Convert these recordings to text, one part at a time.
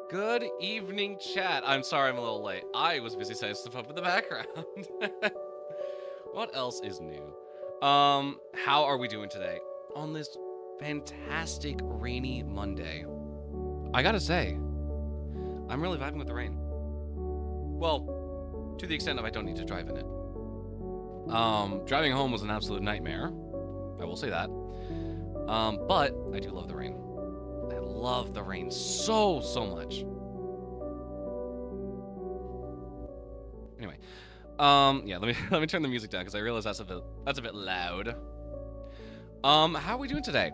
Good evening, chat. I'm sorry I'm a little late. I was busy setting stuff up in the background. What else is new? How are we doing today? On this fantastic rainy Monday. I gotta say, I'm really vibing with the rain. Well, to the extent of I don't need to drive in it. Driving home was an absolute nightmare. I will say that. But I do love the rain. I love the rain so much. Anyway, yeah, let me turn the music down because I realize that's a bit loud. How are we doing today?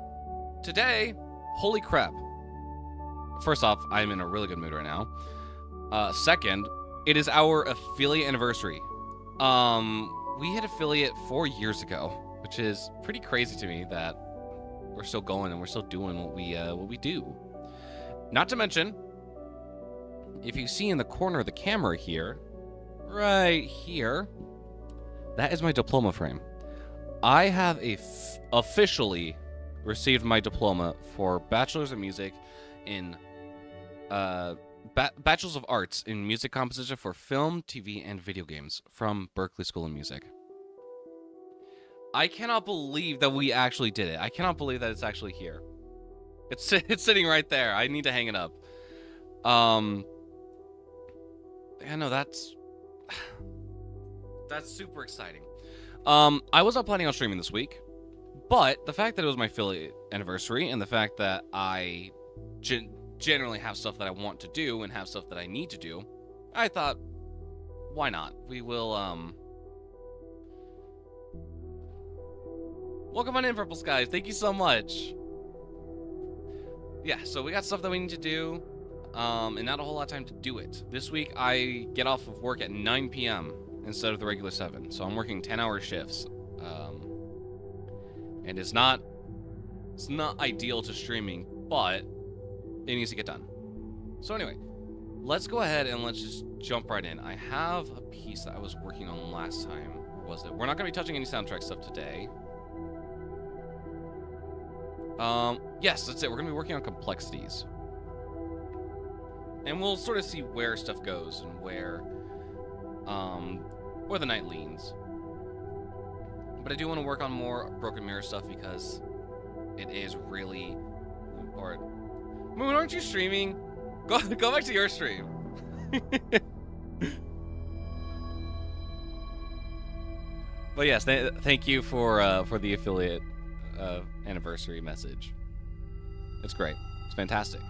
Today, holy crap. First off, I'm in a really good mood right now. Second, it is our affiliate anniversary. We hit affiliate 4 years ago, which is pretty crazy to me that we're still going and we're still doing what we do. Not to mention, if you see in the corner of the camera here, right here, that is my diploma frame. I have officially received my diploma for Bachelor's of Music in Bachelor's of Arts in Music Composition for Film, TV, and Video Games from Berklee School of Music. I cannot believe that we actually did it. I cannot believe that it's actually here. It's sitting right there. I need to hang it up. Yeah, no, that's super exciting. I was not planning on streaming this week, but the fact that it was my affiliate anniversary and the fact that I generally have stuff that I want to do and have stuff that I need to do, I thought, why not? We will, welcome on in, Purple Skies. Thank you so much. Yeah, so we got stuff that we need to do, and not a whole lot of time to do it. This week, I get off of work at 9 p.m. instead of the regular 7, so I'm working 10-hour shifts. And it's not ideal to streaming, but it needs to get done. So anyway, let's go ahead and let's just jump right in. I have a piece that I was working on last time. Where was it? We're not going to be touching any soundtrack stuff today. Yes, that's it. We're going to be working on complexities. And we'll sort of see where stuff goes and where the night leans. But I do want to work on more Broken Mirror stuff because it is really important. Moon, aren't you streaming? Go back to your stream. But yes, thank you for the affiliate anniversary message. It's great. It's fantastic.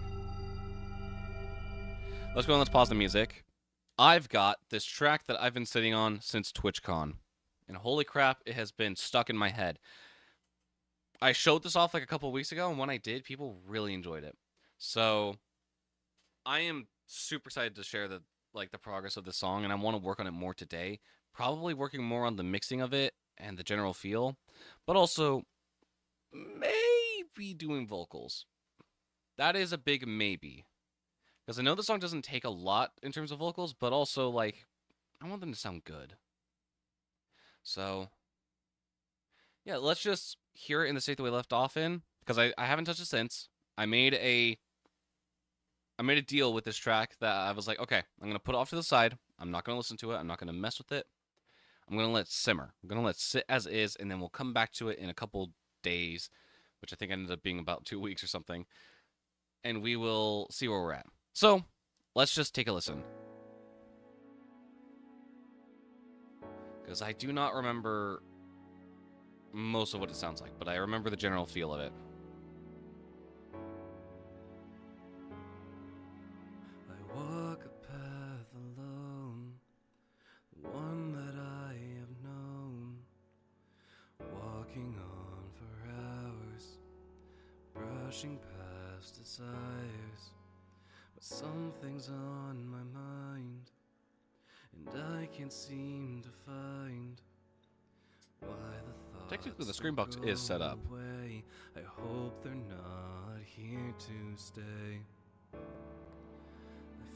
Let's go and let's pause the music. I've got this track that I've been sitting on since TwitchCon. And holy crap, it has been stuck in my head. I showed this off like a couple weeks ago, and when I did, people really enjoyed it. So I am super excited to share the progress of the song, and I want to work on it more today. Probably working more on the mixing of it and the general feel, but also maybe doing vocals. That is a big maybe. Because I know the song doesn't take a lot in terms of vocals, but also, like, I want them to sound good. So, yeah, let's just hear it in the state that we left off in, because I haven't touched it since. I made a deal with this track that I was like, okay, I'm going to put it off to the side. I'm not going to listen to it. I'm not going to mess with it. I'm going to let it simmer. I'm going to let it sit as is, and then we'll come back to it in a couple days, which I think ended up being about 2 weeks or something, and we will see where we're at. So, let's just take a listen. Because I do not remember most of what it sounds like, but I remember the general feel of it. I walk a path alone, the one that I have known, walking on for hours, brushing past desires, but something's on my mind, and I can't seem to find why the thoughts Technically, the Screambox is set up. away. I hope they're not here to stay. I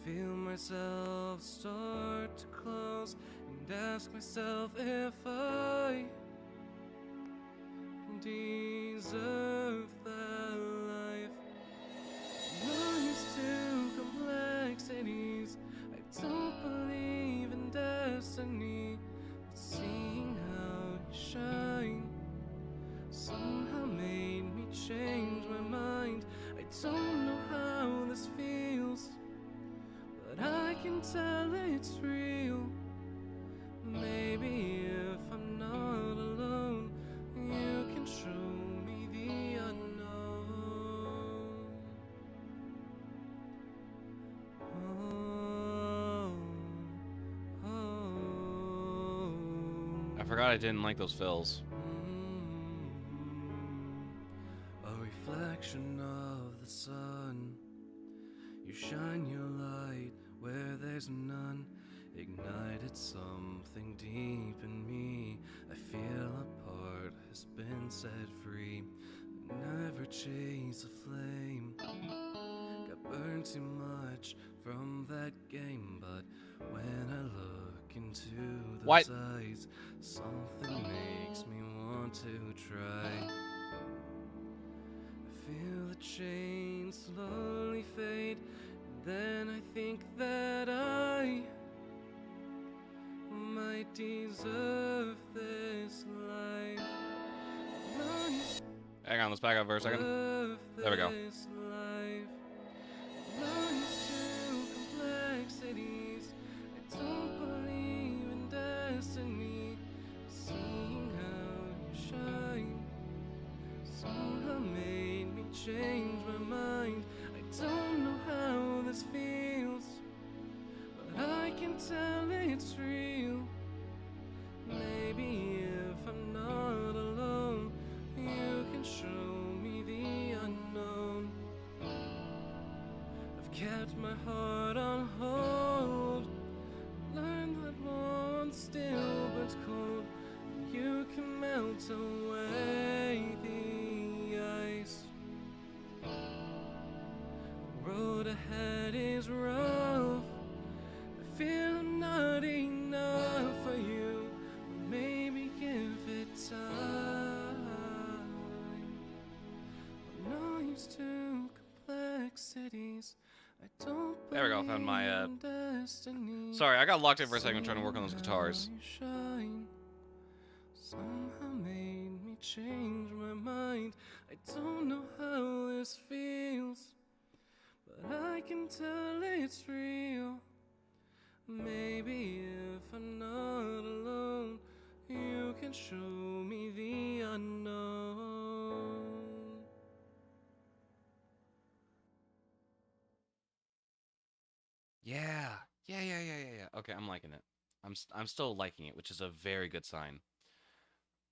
feel myself start to close and ask myself if I deserve that life. No use to complain. tell it's real. Maybe if I'm not alone, you can show me the unknown. Oh, oh. I forgot I didn't like those fills. A reflection of the sun. You shine your light where there's none. Ignited something deep in me. I feel a part has been set free. Never chase a flame. Got burned too much from that game, but when I look into those What? eyes, something makes me want to try. I feel the chain slowly fade, then I think that I might deserve this life. Hang on, let's back up for a second. There we go. Complexities. I don't believe in destiny. Seeing how you shine somehow made me change my mind. I don't know how this feels, but I can tell it's real. Maybe if I'm not alone, you can show me the unknown. I've kept my heart on hold, learned that one still burns cold. You can melt away the ice. The road ahead is rough. I feel I'm not enough for you. Maybe give it time. I'm not used to complexities. I don't There we go, found my, believe in destiny. Sorry, I got locked in for a second trying to work on those guitars. Somehow you shine. Somehow made me change my mind. I don't know how this feels, but I can tell it's real. Maybe if I'm not alone, you can show me the unknown. Yeah. Okay, I'm liking it. I'm still liking it, which is a very good sign.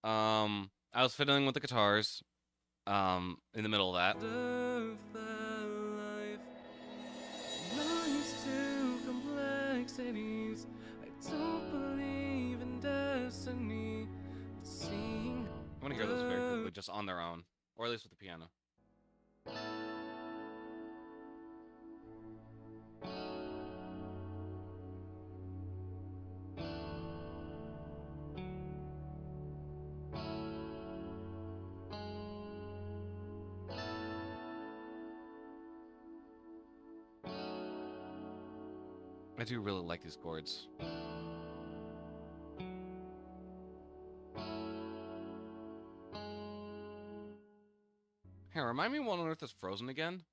I was fiddling with the guitars, in the middle of that. Deserve that life. Not used to complexities. I don't believe in destiny. Seeing I want to hear those very quickly, just on their own, or at least with the piano. I do really like these chords. Here, remind me what on earth is Frozen again?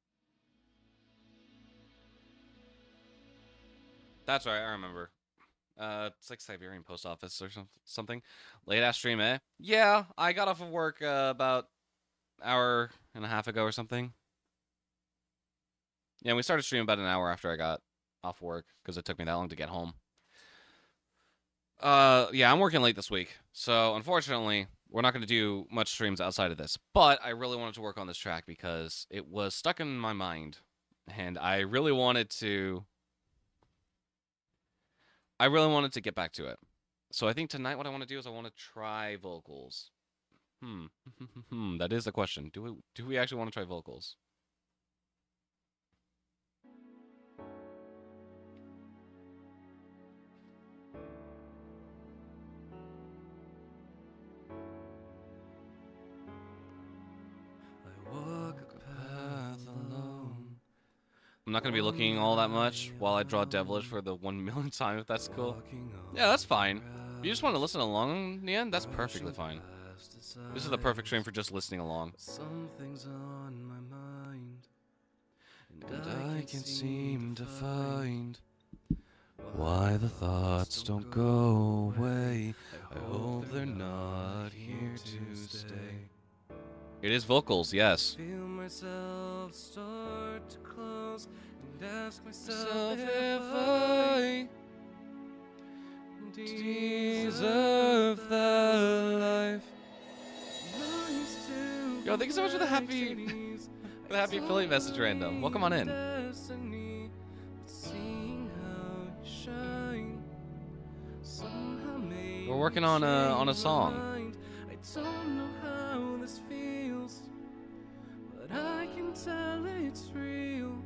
That's right, I remember. It's like Siberian Post Office or something. Late ass stream, eh? Yeah, I got off of work about an hour and a half ago or something. Yeah, we started streaming about an hour after I got off work because it took me that long to get home. Yeah, I'm working late this week, so unfortunately, we're not going to do much streams outside of this. But I really wanted to work on this track because it was stuck in my mind, and I really wanted to get back to it. So I think tonight what I want to do is I want to try vocals. That is the question. Do we actually want to try vocals? I'm not going to be looking all that much while I draw Devilish for the 1 millionth time, if that's cool. Yeah, that's fine. If you just want to listen along in the end, that's perfectly fine. This is the perfect stream for just listening along. Something's on my mind, And I can't seem to find Why the thoughts don't go away. I hope they're not here to stay. It is vocals, yes. Feel myself start to close and ask myself if I deserve that life. Yo, thank you so much for the happy Philly message random. Welcome on in. We're working on a song. I don't know how this feels, but I can tell it's real.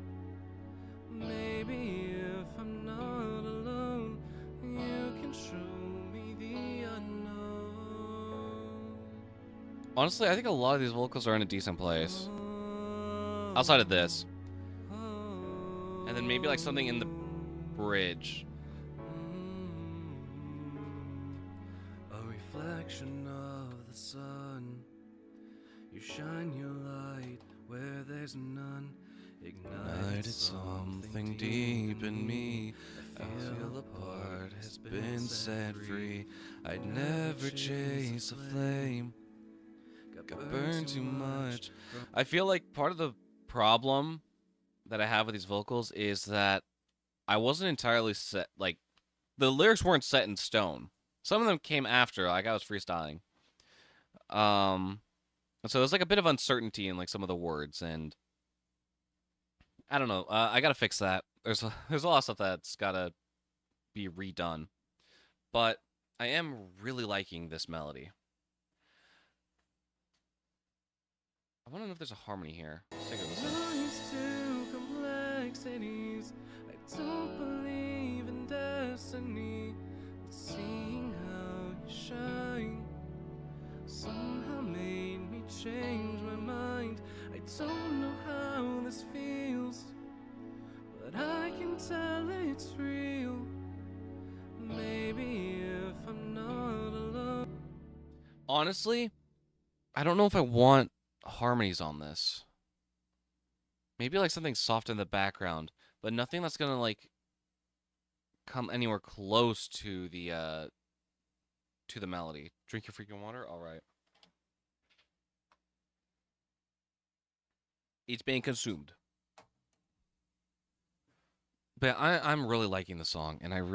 Maybe if I'm not alone, you can show me the unknown. Honestly, I think a lot of these vocals are in a decent place. Outside of this. And then maybe like something in the bridge. A reflection of the sun. You shine your light where there's none. Ignited something deep in me. I feel a part has been set free. I'd never chase a flame. Got burned too much. I feel like part of the problem that I have with these vocals is that I wasn't entirely set, like, the lyrics weren't set in stone. Some of them came after, like I was freestyling. And so there's like a bit of uncertainty in like some of the words, and I don't know. I gotta fix that. There's a lot of stuff that's gotta be redone, but I am really liking this melody. I want to know if there's a harmony here. Let's take a listen. Complexities. I don't believe in destiny. But seeing how you shine somehow made me change my mind. I don't know how this feels, but I can tell it's real. Maybe if I'm not alone. Honestly, I don't know if I want harmonies on this. Maybe like something soft in the background, but nothing that's gonna like come anywhere close to the melody. Drink your freaking water. All right. It's being consumed. But I'm really liking the song, and I don't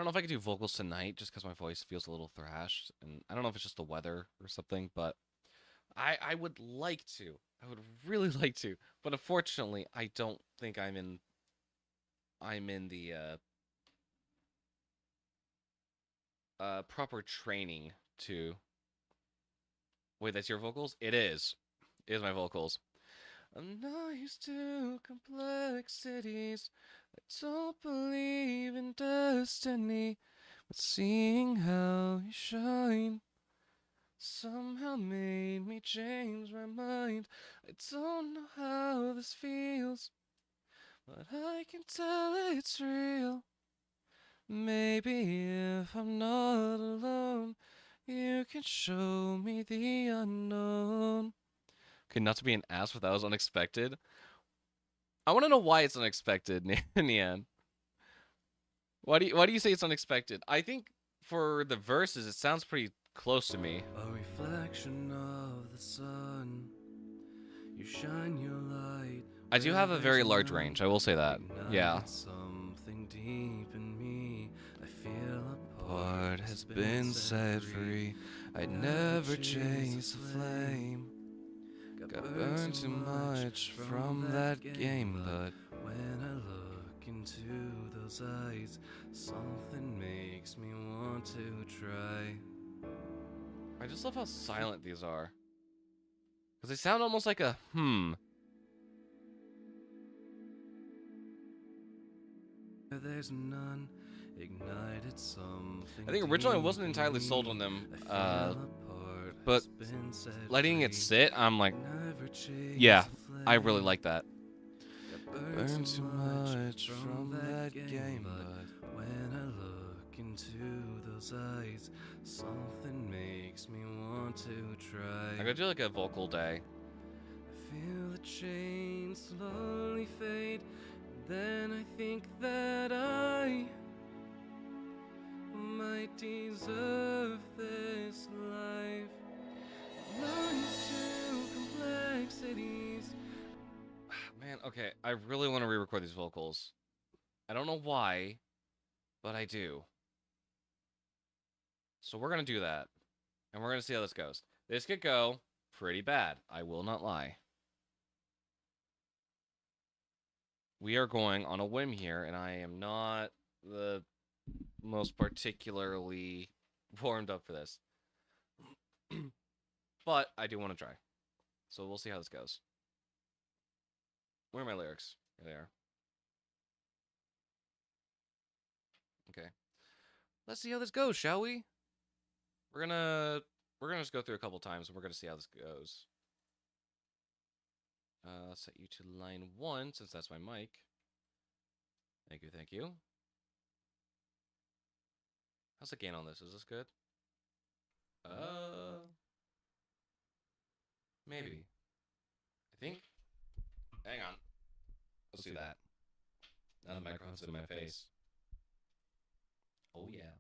know if I could do vocals tonight just because my voice feels a little thrashed, and I don't know if it's just the weather or something, but I would like to. I would really like to, but unfortunately, I don't think I'm in the proper training to. Wait, that's your vocals? It is. It is my vocals. I'm not used to complexities. I don't believe in destiny, but seeing how you shine somehow made me change my mind. I don't know how this feels, but I can tell it's real. Maybe if I'm not alone, you can show me the unknown. Okay, not to be an ass, but that was unexpected. I want to know why it's unexpected, Nian. Why do you say it's unexpected? I think for the verses, it sounds pretty close to me. A reflection of the sun. You shine your light. I do have a very large range. I will say that. Yeah. Something deep in me. I feel a part has been set free. I'd never chase a flame. Got burned too much from that game, but when I look into those eyes, something makes me want to try. I just love how silent these are. Because they sound almost like a hmm. There's none ignited something. I think originally I wasn't entirely sold on them, but letting it sit, I'm like, yeah, I really like that. Burned too much from that game, but when I look into those eyes, something makes me want to try. I'm gonna do like a vocal day. I feel the chain slowly fade, and then I think that I might deserve this life. Lines to complexities. Man, okay, I really want to re-record these vocals. I don't know why, but I do. So we're gonna do that, and we're gonna see how this goes. This could go pretty bad. I will not lie. We are going on a whim here, and I am not the most particularly warmed up for this. But I do want to try. So we'll see how this goes. Where are my lyrics? Here they are. Okay. Let's see how this goes, shall we? We're gonna just go through a couple times and we're gonna see how this goes. I'll set you to line 1 since that's my mic. Thank you, thank you. How's the gain on this? Is this good? Maybe. I think. Hang on. Let's do that. Now the microphone's in my face. Oh yeah.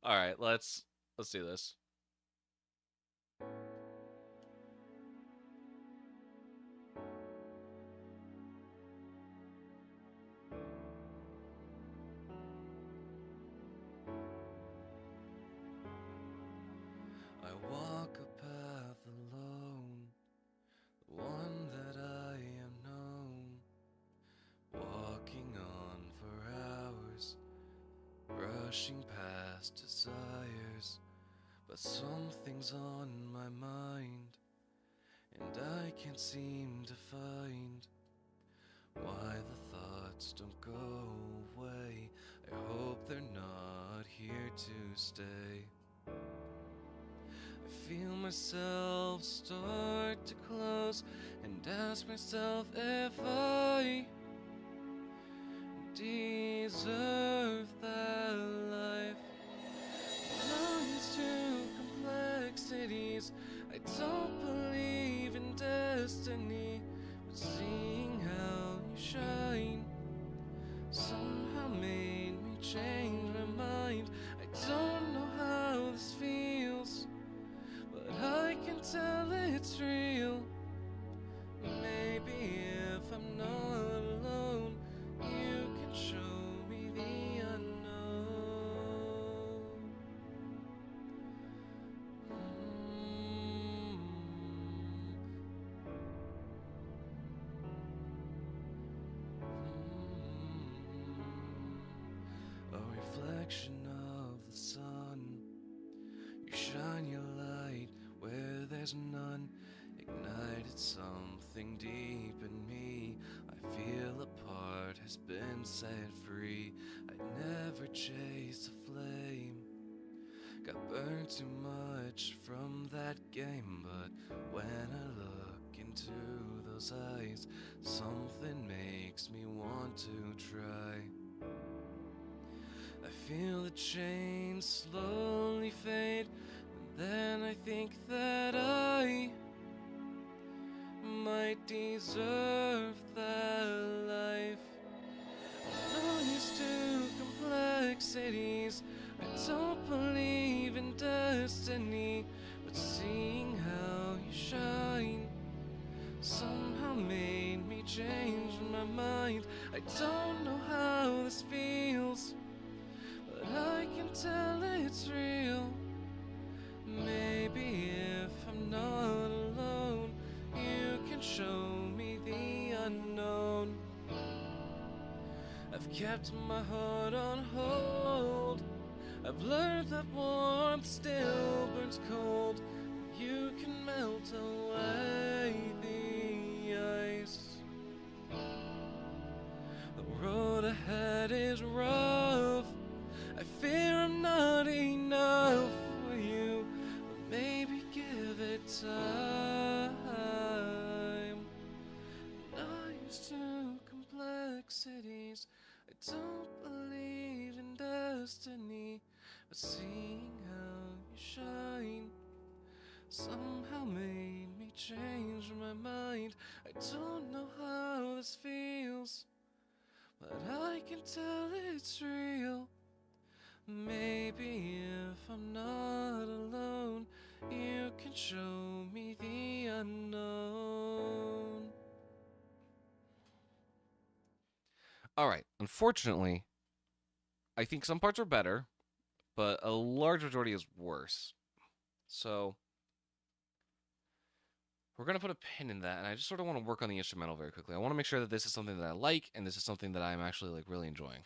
All right, let's do this. I walk a path alone, the one that I am known, walking on for hours, brushing past desires, but something's on my mind, and I can't seem to find why the thoughts don't go away. I hope they're not here to stay. I feel myself start to close and ask myself if I deserve that life. Lines to complexities. I don't believe in destiny, but seeing how you shine somehow made me change my mind. I don't know how this feels, but I can tell it's real. Maybe if I'm not alone, you can show me the unknown. A reflection of the sun. You shine your light where there's none. Ignited something deep in me. I feel a part has been set free. I'd never chase a flame. Got burned too much from that game, but when I look into those eyes, something makes me want to try. I feel the chains slowly fade, and then I think that I might deserve that life. I'm used to complexities. I don't believe in destiny, but seeing how you shine somehow made me change my mind. I don't know how this feels, but I can tell it's real. Maybe if I'm not alone, you can show me the unknown. I've kept my heart on hold. I've learned that warmth still burns cold. You can melt away the ice. The road ahead is rough. I fear I'm not enough for you, but maybe give it time. Not used to complexities. I don't believe in destiny, but seeing how you shine somehow made me change my mind. I don't know how this feels, but I can tell it's real. Maybe if I'm not alone, you can show me the unknown. Alright, unfortunately, I think some parts are better, but a large majority is worse. So, we're going to put a pin in that, and I just sort of want to work on the instrumental very quickly. I want to make sure that this is something that I like, and this is something that I'm actually, like, really enjoying.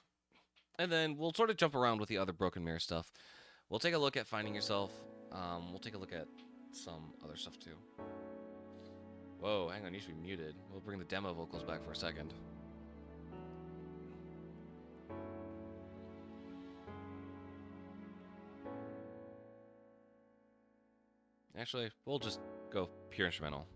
And then we'll sort of jump around with the other Broken Mirror stuff. We'll take a look at Finding Yourself. We'll take a look at some other stuff, too. Whoa, hang on, you should be muted. We'll bring the demo vocals back for a second. Actually, we'll just go pure instrumental.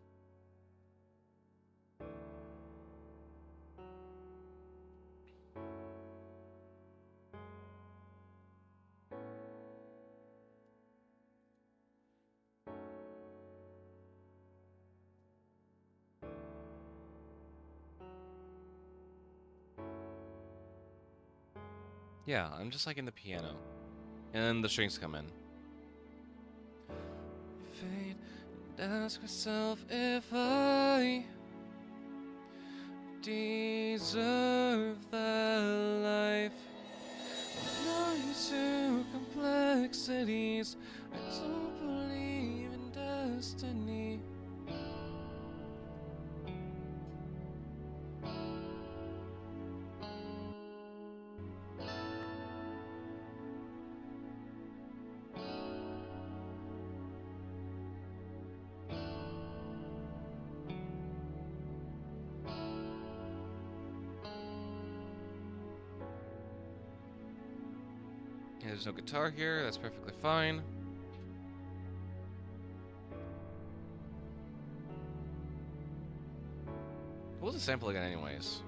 Yeah, I'm just like in the piano. And the strings come in. Fate, and ask myself if I deserve that life. Blind to complexities, I don't believe in destiny. Yeah, there's no guitar here, that's perfectly fine. What was the sample again anyways?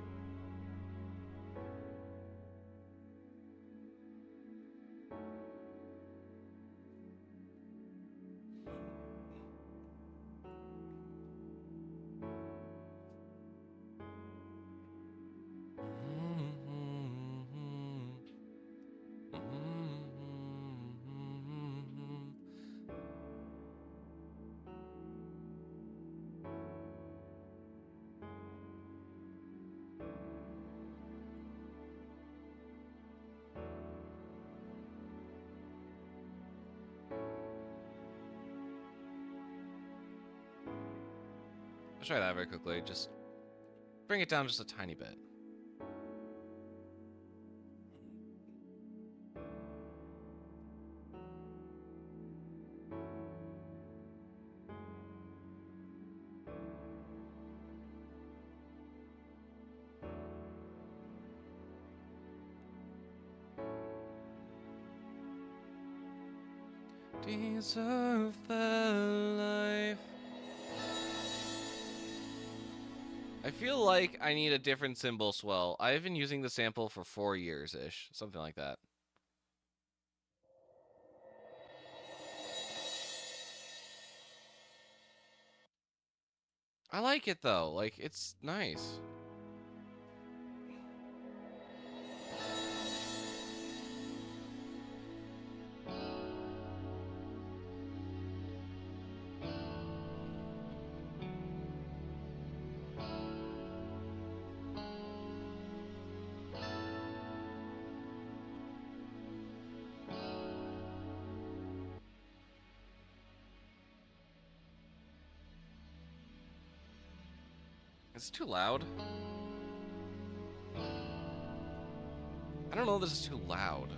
I'll try that very quickly, just bring it down just a tiny bit. Deserve that life. I feel like I need a different cymbal swell. I've been using the sample for 4 years-ish, something like that. I like it though, like it's nice. It's too loud. I don't know if this is too loud.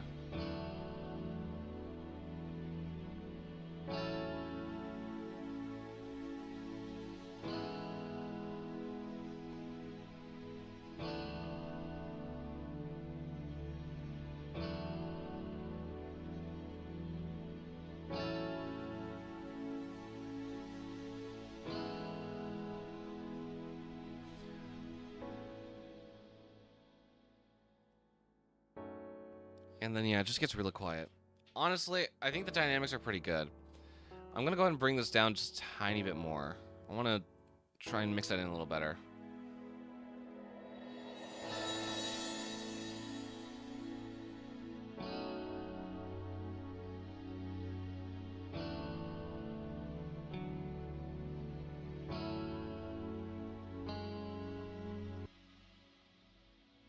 And then, yeah, it just gets really quiet. Honestly, I think the dynamics are pretty good. I'm going to go ahead and bring this down just a tiny bit more. I want to try and mix that in a little better.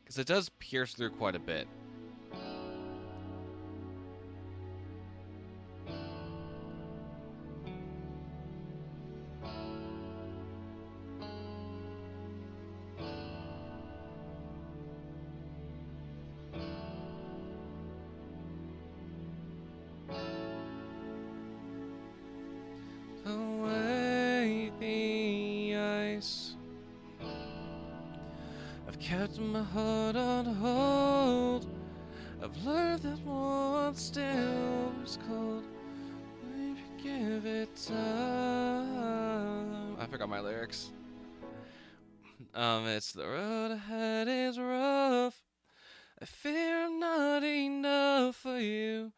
Because it does pierce through quite a bit. Away the ice. I've kept my heart on hold. I've learned that one still is cold. Maybe give it time. I forgot my lyrics. It's the road ahead is rough. I fear I'm not enough for you.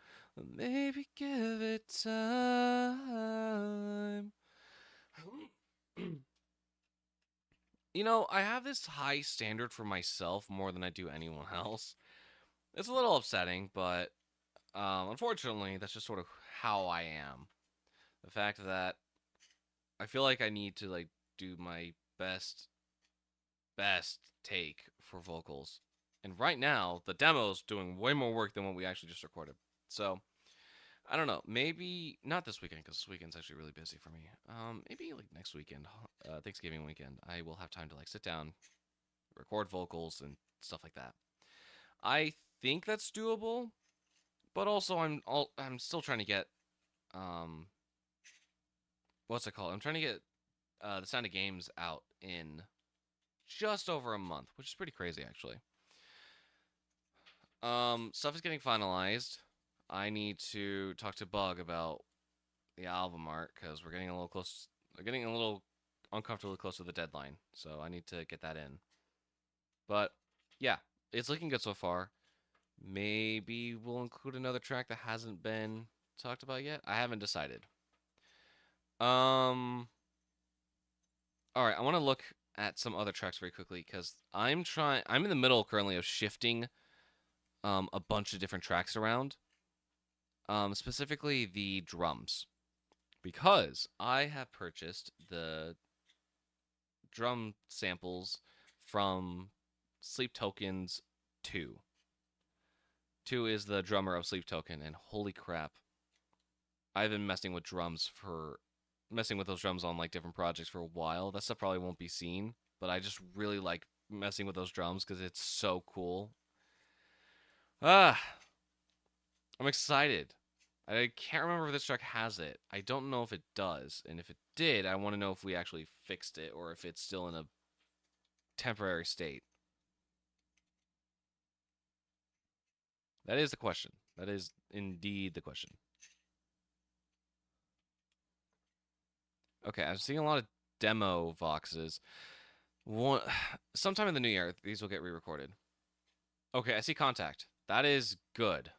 Maybe give it time. You know, I have this high standard for myself more than I do anyone else. It's a little upsetting, but unfortunately, that's just sort of how I am. The fact that I feel like I need to like do my best take for vocals. And right now, the demo's doing way more work than what we actually just recorded. So, I don't know. Maybe not this weekend because this weekend's actually really busy for me. Maybe like next weekend, Thanksgiving weekend, I will have time to like sit down, record vocals and stuff like that. I think that's doable, but also I'm still trying to get what's it called? I'm trying to get the Sound of Games out in just over a month, which is pretty crazy actually. Stuff is getting finalized. I need to talk to Bug about the album art because we're getting a little close. We're getting a little uncomfortably close to the deadline, so I need to get that in. But yeah, it's looking good so far. Maybe we'll include another track that hasn't been talked about yet. I haven't decided. All right, I want to look at some other tracks very quickly because I'm in the middle currently of shifting a bunch of different tracks around. Specifically the drums, because I have purchased the drum samples from Sleep Tokens 2. 2 is the drummer of Sleep Token, and holy crap, I've been messing with those drums on like different projects for a while. That stuff probably won't be seen, but I just really like messing with those drums because it's so cool. I'm excited. I can't remember if this track has it. I don't know if it does, and if it did, I want to know if we actually fixed it or if it's still in a temporary state. That is the question. That is indeed the question. Okay, I'm seeing a lot of demo voxes. Sometime in the new year, these will get re-recorded. Okay, I see Contact. That is good.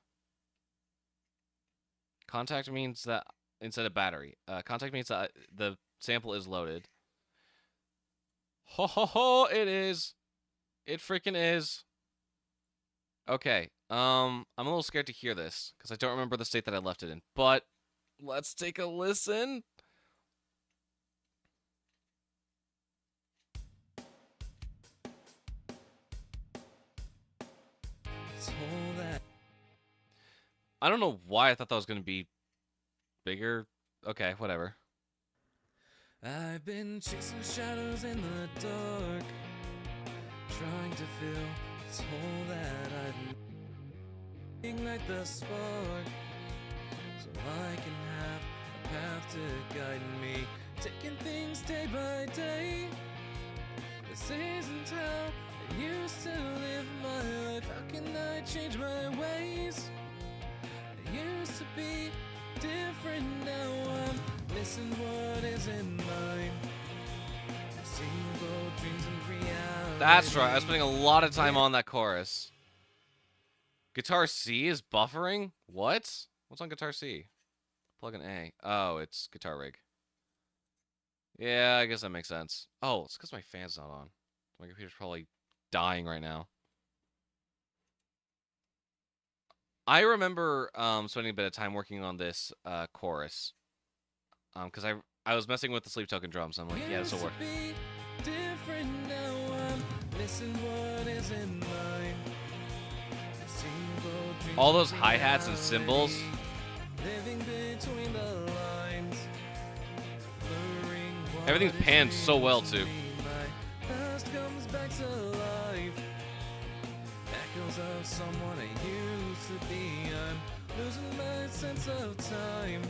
Contact means that instead of battery. Contact means that the sample is loaded. Ho ho ho! It is. It freaking is. Okay. I'm a little scared to hear this because I don't remember the state that I left it in. But let's take a listen. I don't know why I thought that was going to be bigger. Okay, whatever. I've been chasing shadows in the dark, trying to fill this hole that I've ignite the spark, so I can have a path to guide me, taking things day by day. This isn't how I used to live my life. How can I change my ways? I used to be different, now I'm missing what isn't mine. I've seen both dreams and reality. That's right. I was spending a lot of time on that chorus. Guitar C is buffering? What? What's on Guitar C? Plug in A. Oh, it's Guitar Rig. Yeah, I guess that makes sense. Oh, it's because my fan's not on. My computer's probably dying right now. I remember spending a bit of time working on this chorus. Because I was messing with the sleep token drums. I'm like, yeah, this will work. Different now, I'm missing what is in mine. All those hi-hats and cymbals. Living between the lines. Everything's panned so well, too. My past comes back to life. Echoes of someone I used to be. I'm losing my sense of time.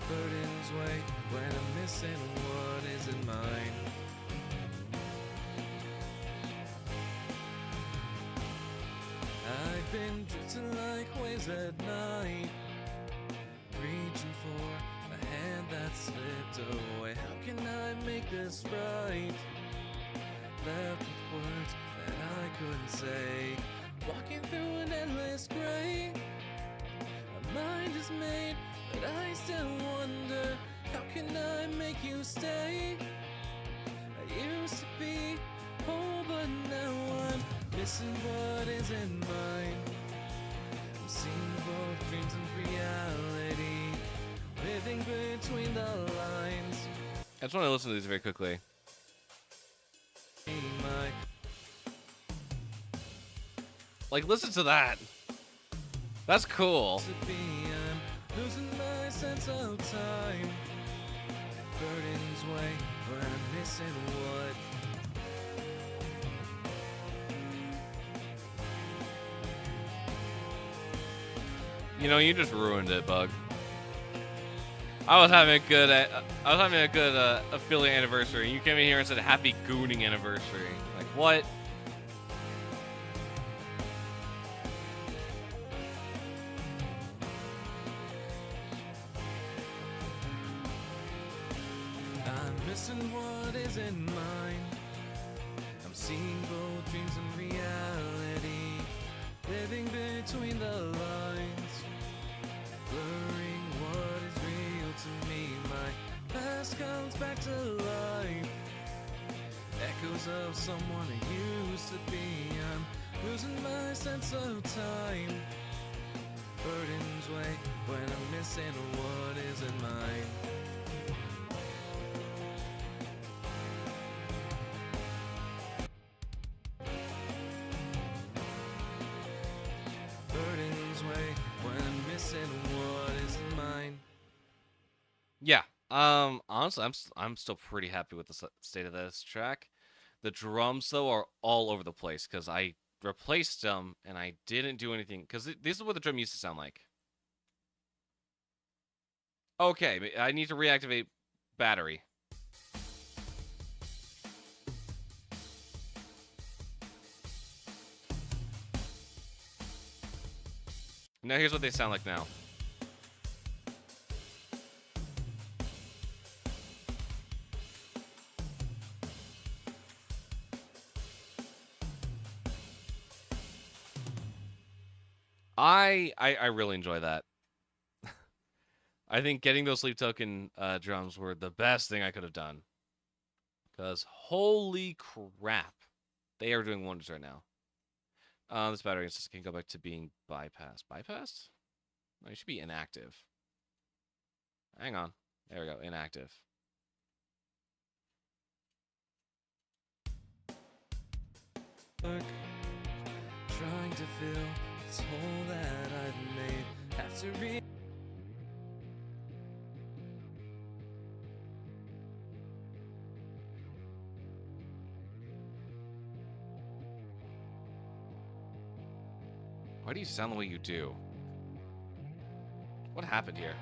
Burdens weigh when I'm missing what is in mine. I've been drifting like waves at night, reaching for a hand that slipped away. How can I make this right? Left with words that I couldn't say, walking through an endless gray. My mind is made, but I still wonder, how can I make you stay? I used to be whole, but now I'm missing what is in mine. I'm seeing both dreams and reality, living between the lines. I just want to listen to these very quickly. Like, listen to that. That's cool. I'm losing my sense of time. Burdens weigh when I'm missing what. You know, you just ruined it, Bug. I was having a good affiliate anniversary. You came in here and said happy gooning anniversary. Like, what? I'm missing what is in mine. I'm seeing both dreams and reality, living between the lines, blurring what is real to me. My past comes back to life, echoes of someone I used to be. I'm losing my sense of time. Burdens weigh when I'm missing what is in mine. Burdens weigh when I'm missing what is mine. Yeah. Honestly, I'm still pretty happy with the state of this track. The drums though are all over the place because I replaced them and I didn't do anything because this is what the drum used to sound like. Okay, I need to reactivate battery. Now here's what they sound like now. I really enjoy that. I think getting those sleep token drums were the best thing I could have done. Because holy crap, they are doing wonders right now. This battery can go back to being bypassed. Bypassed? No, it should be inactive. Hang on. There we go. Inactive. Trying to fill this hole that I've made. Have to read. Why do you sound the way you do? What happened here?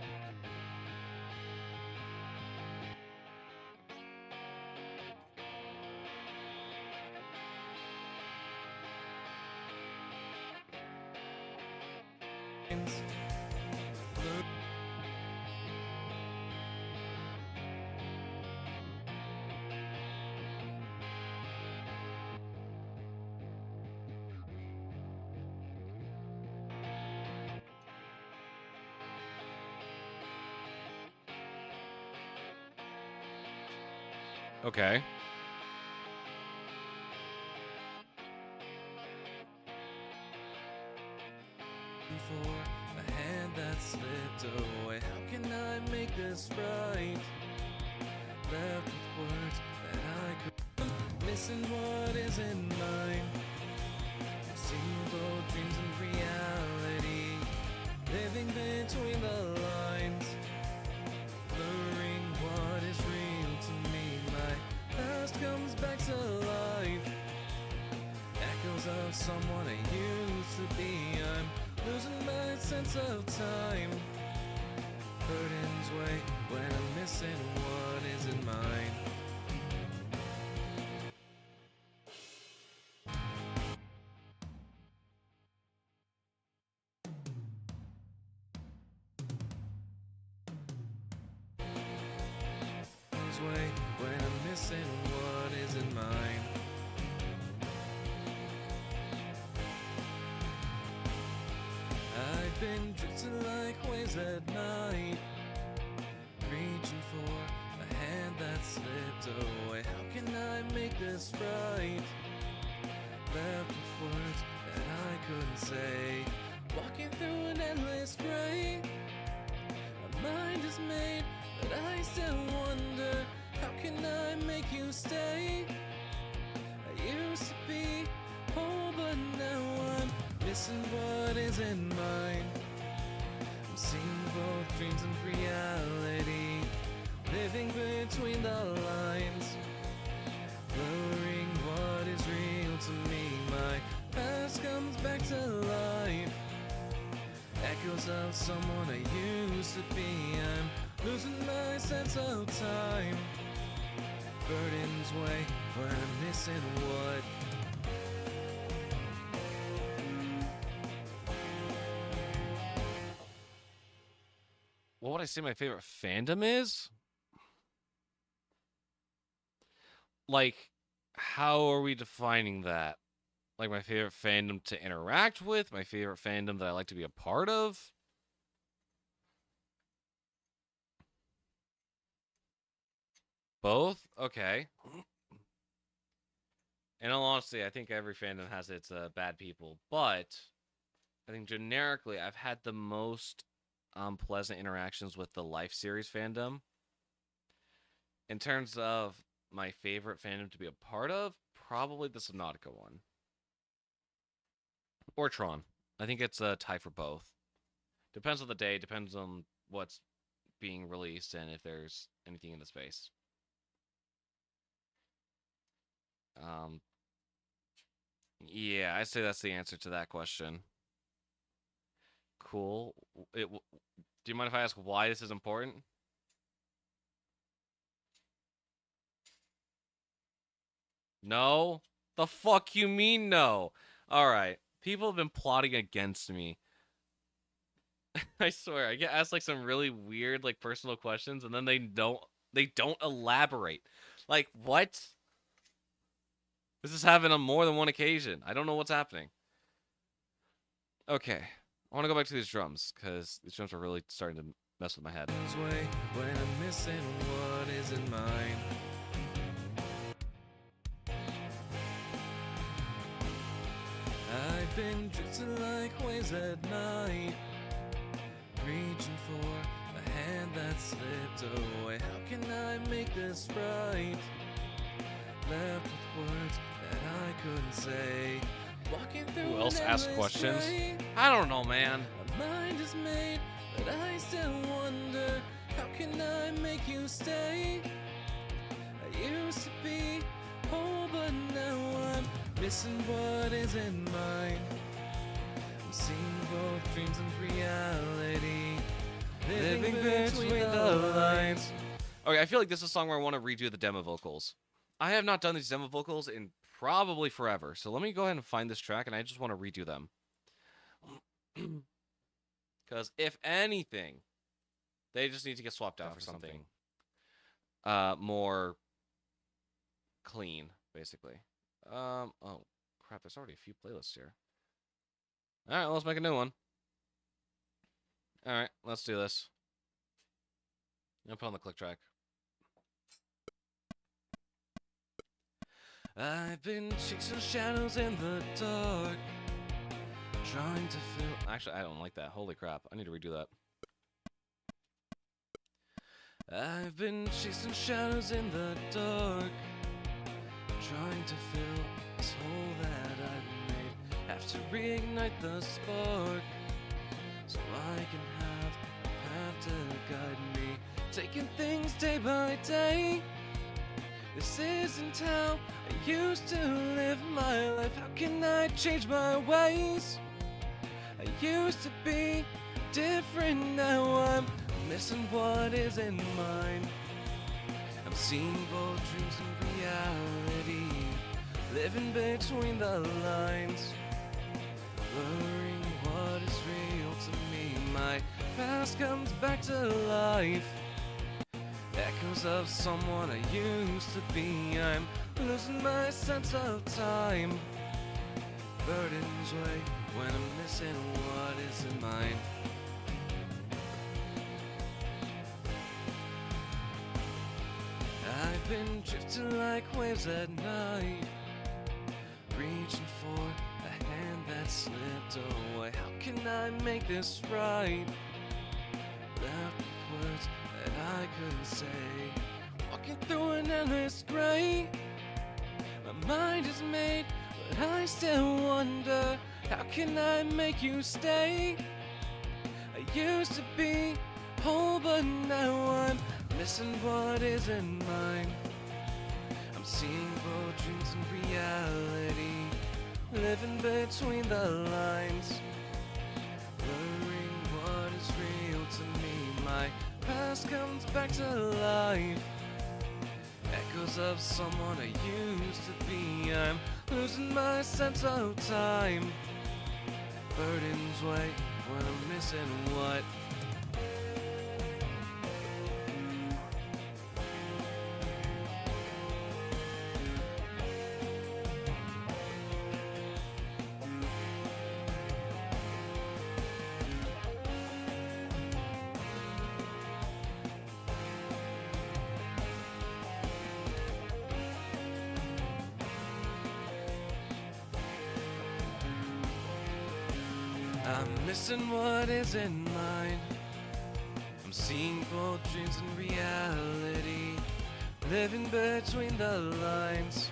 Okay. For a hand that slipped away, how can I make this right? Left with words that I could, missing what isn't mine. I've seen both dreams and reality, living between the lines, blurring what is real to me. My past comes back to life, echoes of someone I used to be. I'm losing my sense of time. Burdens weigh when I'm missing what isn't mine. Burdens weigh when I'm missing what isn't mine. I've been drifting like waves at night, reaching for a hand that slipped away. How can I make this right? Left with words that I couldn't say, walking through an endless gray. My mind is made, but I still wonder, how can I make you stay? I used to be whole, but now I'm missing what isn't mine. I'm seeing both dreams and reality, living between the lines, blurring what is real to me. My past comes back to life, echoes of someone I used to be. I'm losing my sense of time. Burdens weigh when I'm missing what. What would I say my favorite fandom is? Like, how are we defining that? Like, my favorite fandom to interact with? My favorite fandom that I like to be a part of? Both? Okay. In all honesty, I think every fandom has its bad people, but I think generically I've had the most pleasant interactions with the Life series fandom. In terms of my favorite fandom to be a part of, probably the Subnautica one. Or Tron. I think it's a tie for both. Depends on the day, depends on what's being released and if there's anything in the space. Yeah, I'd say that's the answer to that question. Cool. Do you mind if I ask why this is important? No? The fuck you mean no? Alright. People have been plotting against me. I swear, I get asked like some really weird, like personal questions, and then they don't elaborate. Like, what? This is happened on more than one occasion. I don't know what's happening. Okay. I want to go back to these drums, because these drums are really starting to mess with my head. When I'm missing what isn't mine. I've been drifting like waves at night, reaching for a hand that slipped away. How can I make this right? Left with words that I couldn't say, walking through. Who else an asks endless questions? gray. I don't know, man. My mind is made, but I still wonder, how can I make you stay? I used to be whole, but now I'm missing what isn't mine. I'm seeing both dreams and reality, living between the lines. Okay, I feel like this is a song where I want to redo the demo vocals. I have not done these demo vocals in probably forever, so let me go ahead and find this track, and I just want to redo them. Because if anything, they just need to get swapped out for something more clean, basically. Oh crap, there's already a few playlists here. Alright, let's make a new one. Alright, let's do this. I'm put on the click track. I've been chasing shadows in the dark, trying to feel. Actually, I don't like that. Holy crap. I need to redo that. I've been chasing shadows in the dark, trying to fill this hole that I've made. Have to reignite the spark, so I can have a path to guide me. Taking things day by day. This isn't how I used to live my life. How can I change my ways? I used to be different, now I'm missing what is in mine. I'm seeing both dreams and reality, living between the lines, blurring what is real to me. My past comes back to life, echoes of someone I used to be. I'm losing my sense of time, burdens weigh when I'm missing what is in mine. I've been drifting like waves at night, reaching for a hand that slipped away. How can I make this right? Left with words that I couldn't say, walking through an endless gray. My mind is made, but I still wonder, how can I make you stay? I used to be whole, but now I'm missing what is in mine. I'm seeing both dreams and reality, living between the lines, blurring what is real to me. My past comes back to life, echoes of someone I used to be. I'm losing my sense of time, burdens weigh when I'm missing what. I'm missing what is in mine. I'm seeing both dreams and reality, living between the lines,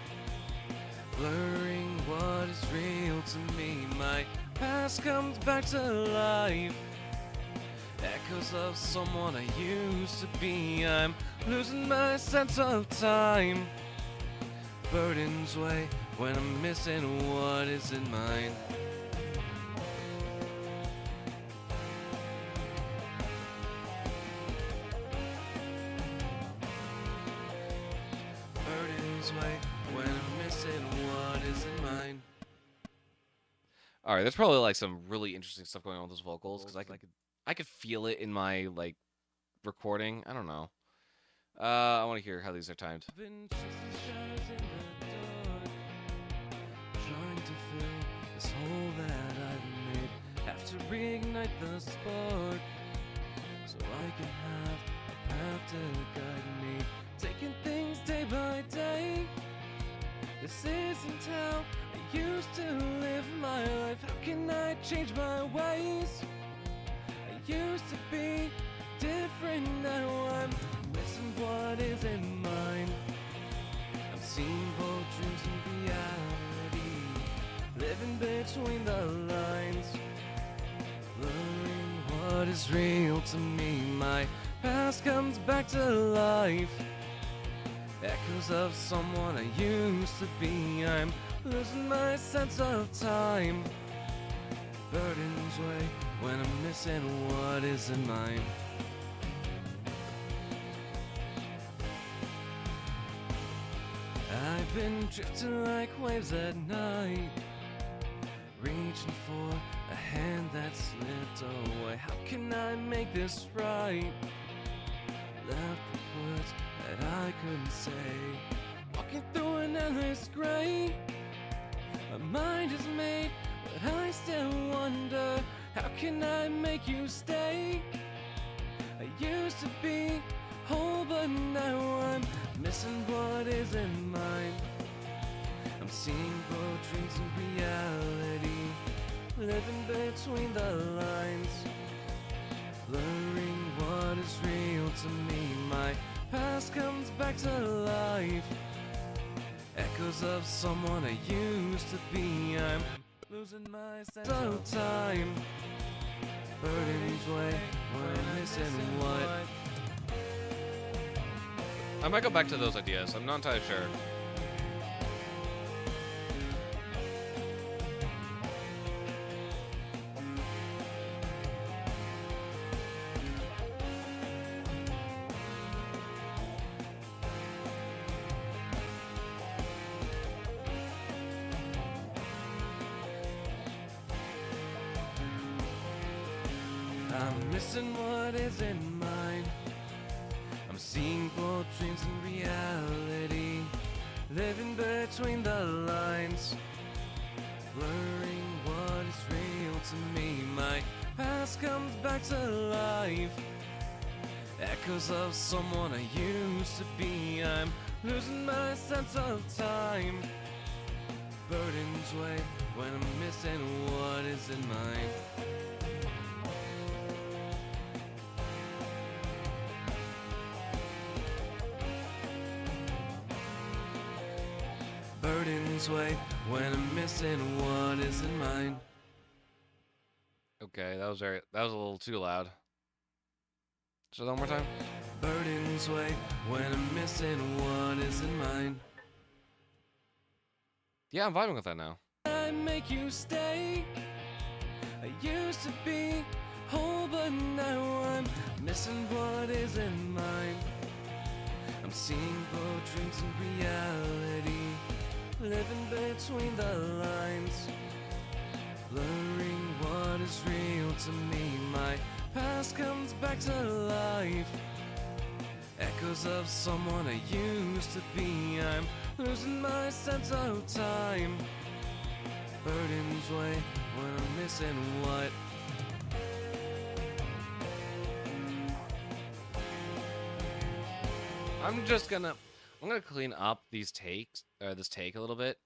blurring what is real to me. My past comes back to life, echoes of someone I used to be. I'm losing my sense of time, burdens weigh when I'm missing what is in mine. Way when I'm missing what is in mine. All right, there's probably like some really interesting stuff going on with those vocals because I could feel it in my like recording. I don't know. I want to hear how these are timed. Been chasing shadows in the dark, trying to fill this hole that I've made. Have to reignite the spark, so I can have a path to guide me. Taking things day by day. This isn't how I used to live my life. How can I change my ways? I used to be different, now I'm missing what is in mine. I'm seeing both dreams and reality, living between the lines, blurring what is real to me. My past comes back to life, echoes of someone I used to be. I'm losing my sense of time, burdens weigh when I'm missing what is in mine. I've been drifting like waves at night, reaching for a hand that slipped away. How can I make this right? Left with words that I couldn't say, walking through an endless gray. My mind is made, but I still wonder, how can I make you stay? I used to be whole, but now I'm missing what is in mine. I'm seeing both dreams and reality, living between the lines, blurring what is real to me. My past comes back to life, echoes of someone I used to be. I'm losing my sense of time, burdens way when I'm missing what. I might go back to those ideas. I'm not entirely sure. I'm missing what is in mine. I'm seeing both dreams and reality, living between the lines, blurring what is real to me. My past comes back to life, echoes of someone I used to be. I'm losing my sense of time, burdens weigh when I'm missing what is in mine. Burdens weigh when I'm missing what is in mine. Okay, that was a little too loud. So that one more time. Burdens weigh when I'm missing what is in mine. Yeah, I'm vibing with that now. I make you stay. I used to be whole, but now I'm missing what is in mine. I'm seeing both dreams and reality, living between the lines, blurring what is real to me. My past comes back to life, echoes of someone I used to be. I'm losing my sense of time, burdens weigh when I'm missing what. I'm gonna clean up these takes, this take a little bit.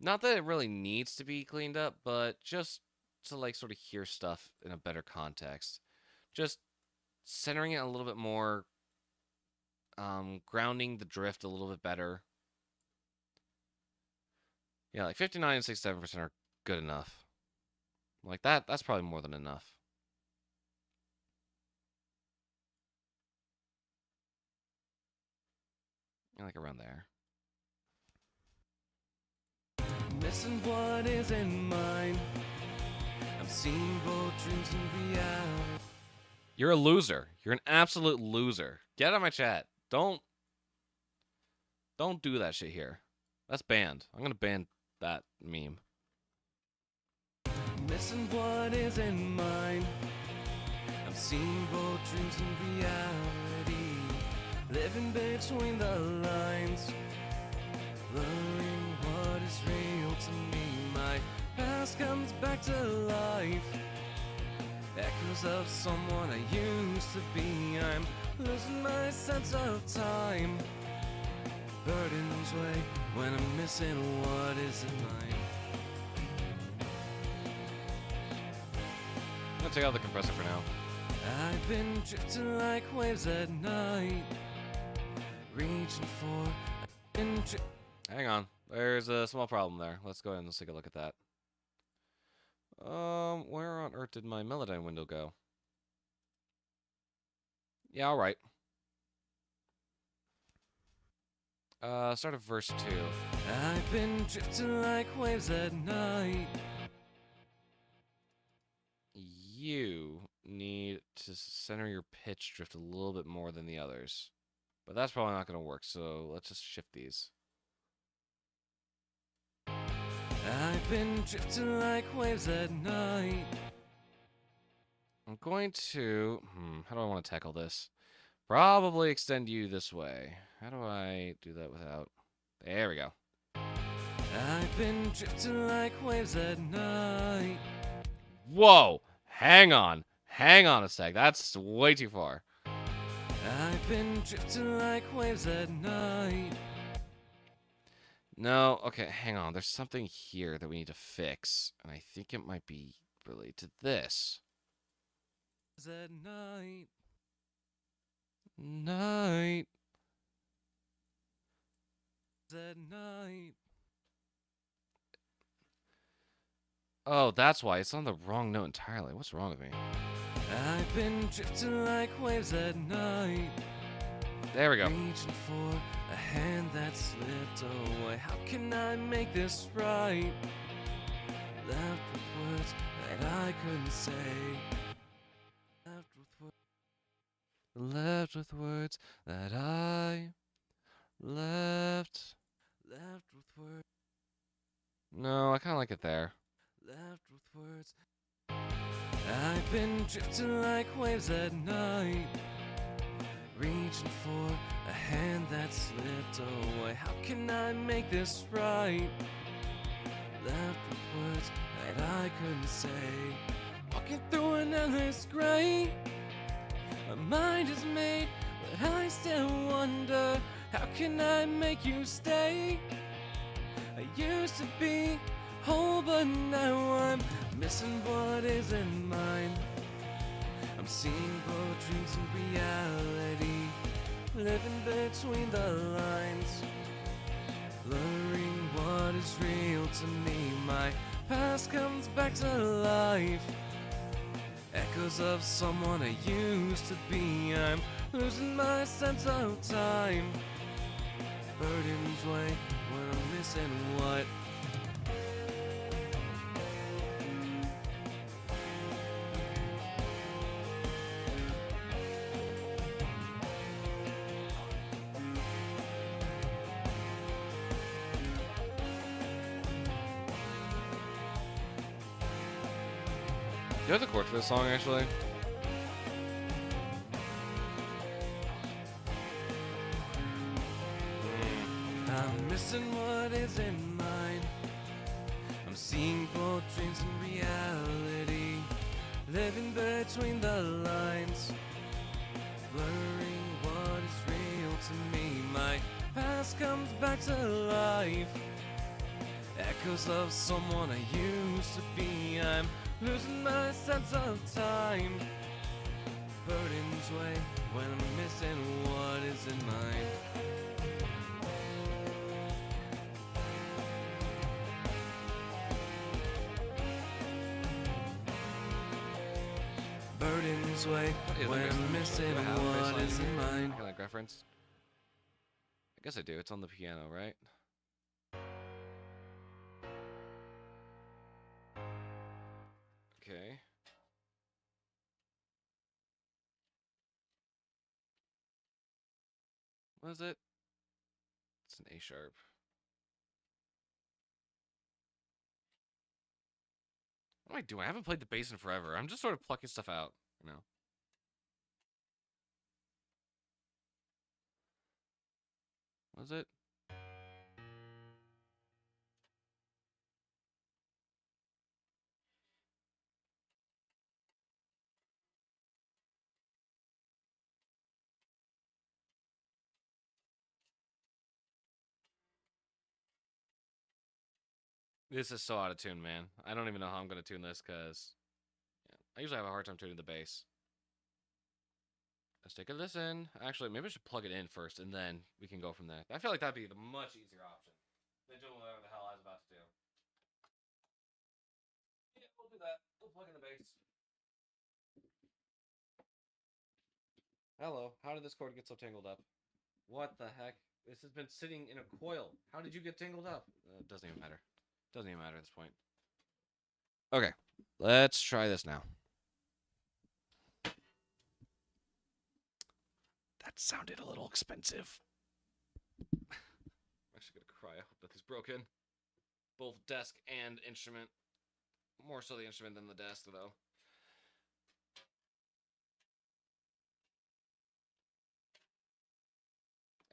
Not that it really needs to be cleaned up, but just to like sort of hear stuff in a better context. Just centering it a little bit more, grounding the drift a little bit better. Yeah, like 59 and 67% are good enough. Like that's probably more than enough. Like around there. Missing what is in mine. I'm seeing both dreams and reality. You're a loser. You're an absolute loser. Get out of my chat. Don't do that shit here. That's banned. I'm gonna ban that meme. Missing what is in mine. I'm seeing both dreams and reality, living between the lines, blurring what is real to me. My past comes back to life, echoes of someone I used to be. I'm losing my sense of time, burdens weigh when I'm missing what is in mine. I'm gonna take out the compressor for now. I've been drifting like waves at night, reaching for Hang on. There's a small problem there. Let's go ahead and let's take a look at that. Where on earth did my Melodyne window go? Yeah, alright. Start at verse 2. I've been drifting like waves at night. You need to center your pitch drift a little bit more than the others. But that's probably not going to work, so let's just shift these. I've been drifting like waves at night. I'm going to... how do I want to tackle this? Probably extend you this way. How do I do that without... There we go. I've been drifting like waves at night. Whoa! Hang on. Hang on a sec. That's way too far. I've been drifting like waves at night. No, okay, hang on. There's something here that we need to fix, and I think it might be related to this. At night. Night. At night. Oh, that's why. It's on the wrong note entirely. What's wrong with me? I've been drifting like waves at night. There we go. Reaching for a hand that slipped away. How can I make this right? Left with words that I couldn't say. Left with words that I left. Left with words. No, I kind of like it there. Left with words. I've been drifting like waves at night. Reaching for a hand that slipped away. How can I make this right? Left with words that I couldn't say. Walking through an endless gray. My mind is made, but I still wonder, how can I make you stay? I used to be whole, but now I'm missing what isn't mine. I'm seeing both dreams and reality, living between the lines, blurring what is real to me. My past comes back to life, echoes of someone I used to be. I'm losing my sense of time, burdens weigh when I'm missing what. Do you have the chords for this song, actually? I'm missing what isn't mine. I'm seeing both dreams and reality, living between the lines, blurring what is real to me. My past comes back to life, echoes of someone I used to be. I'm losing my sense of time, burdens weigh when I'm missing what isn't mine. Burdens weigh when I'm missing what isn't mine. Can I reference? I guess I do. It's on the piano, right? Okay. What is it? It's an A sharp. What am I doing? I haven't played the bass in forever. I'm just sort of plucking stuff out, you know. What is it? This is so out of tune, man. I don't even know how I'm going to tune this, because I usually have a hard time tuning the bass. Let's take a listen. Actually, maybe I should plug it in first, and then we can go from there. I feel like that'd be the much easier option than doing whatever the hell I was about to do. Yeah, we'll do that. We'll plug in the bass. Hello. How did this cord get so tangled up? What the heck? This has been sitting in a coil. How did you get tangled up? It doesn't even matter. Doesn't even matter at this point. Okay. Let's try this now. That sounded a little expensive. I'm actually gonna cry. I hope nothing's broken. Both desk and instrument. More so the instrument than the desk, though.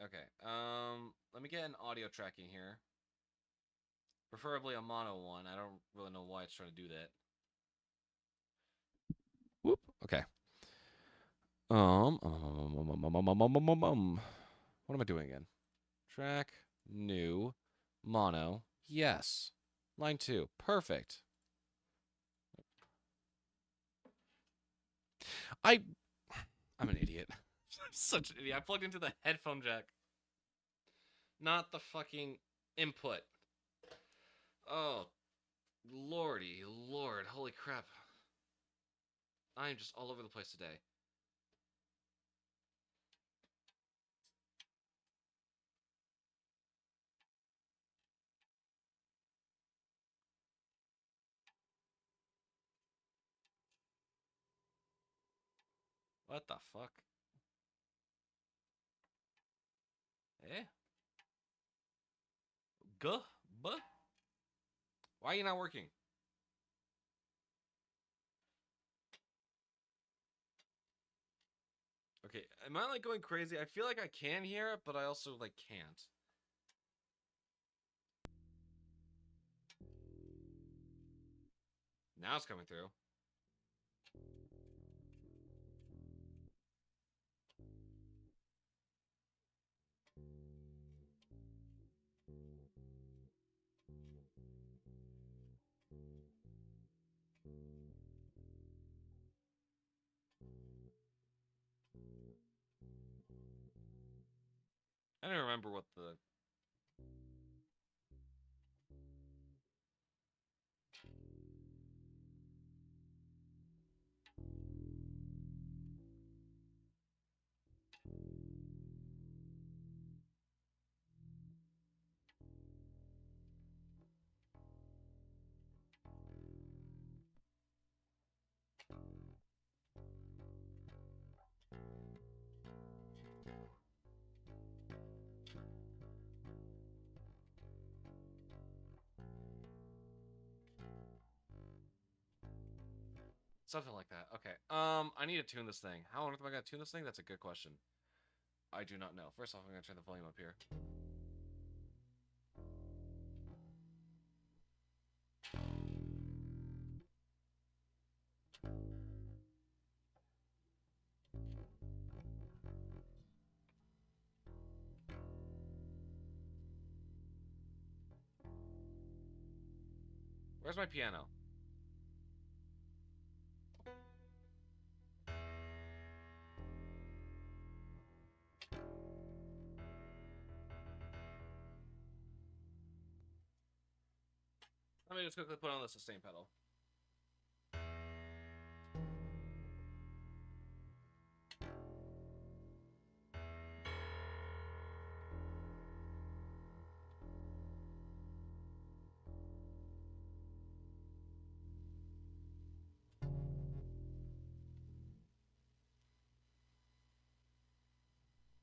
Okay. Let me get an audio tracking here. Preferably a mono one. I don't really know why it's trying to do that. Whoop. Okay. What am I doing again? Track, new, Mono. Yes. Line 2. Perfect. I'm an idiot. I'm such an idiot. I plugged into the headphone jack, not the fucking input. Oh, lordy lord. Holy crap. I am just all over the place today. What the fuck? Eh? Guh? Buh? Why are you not working? Okay, am I like going crazy? I feel like I can hear it, but I also like can't. Now it's coming through. I don't remember what the... Something like that. Okay. I need to tune this thing. How on earth am I gonna tune this thing? That's a good question. I do not know. First off, I'm gonna turn the volume up here. Where's my piano? Let me just quickly put on the sustain pedal.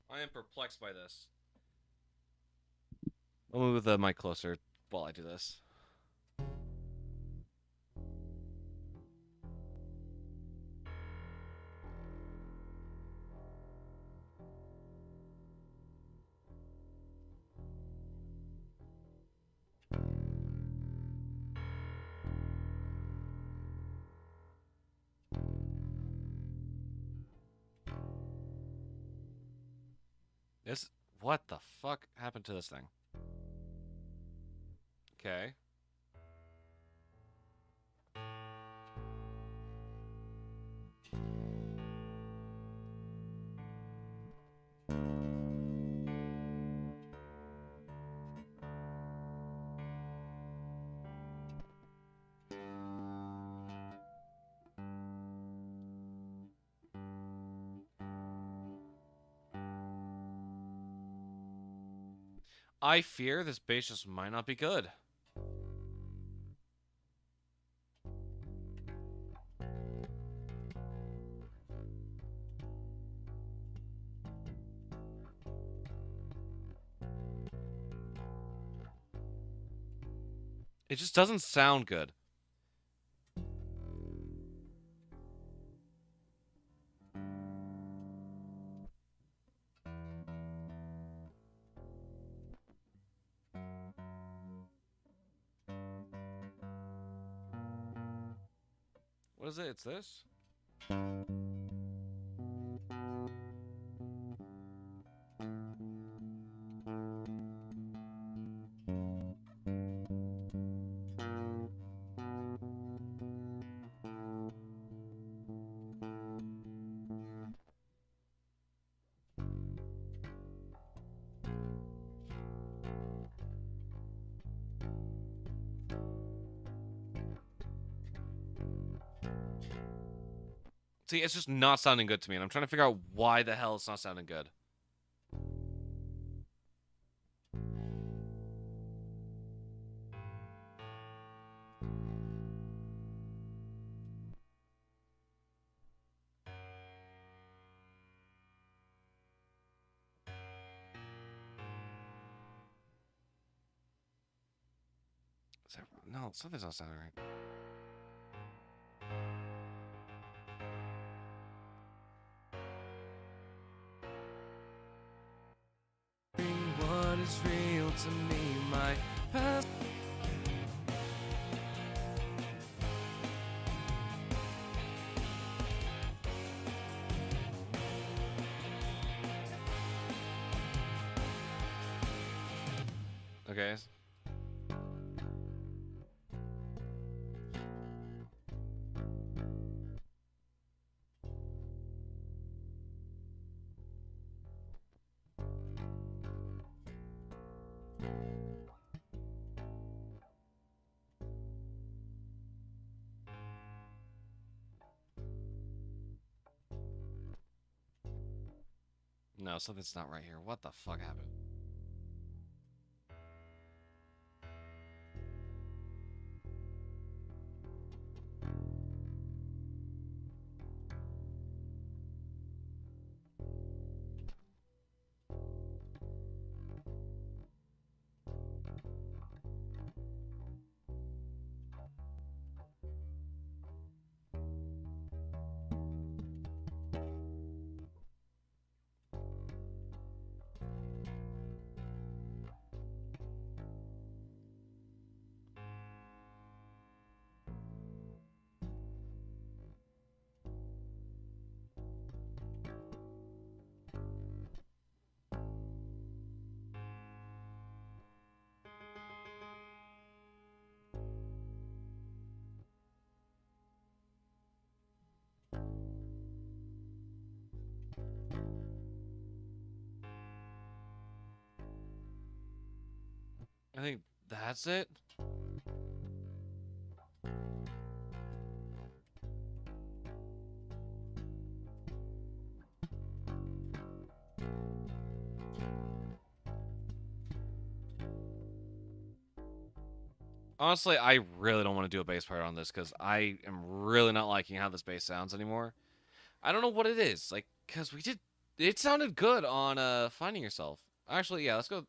I am perplexed by this. I'll move the mic closer while I do this. This... What the fuck happened to this thing? Okay. I fear this bass just might not be good. It just doesn't sound good. What is it? It's this? See, it's just not sounding good to me, and I'm trying to figure out why the hell it's not sounding good. Is that, no, something's not sounding right. What is real to me, my past. Okay. No, something's not right here. What the fuck happened? I think that's it. Honestly, I really don't want to do a bass part on this because I am really not liking how this bass sounds anymore. I don't know what it is. Like, because we did. It sounded good on Finding Yourself. Actually, yeah, let's go.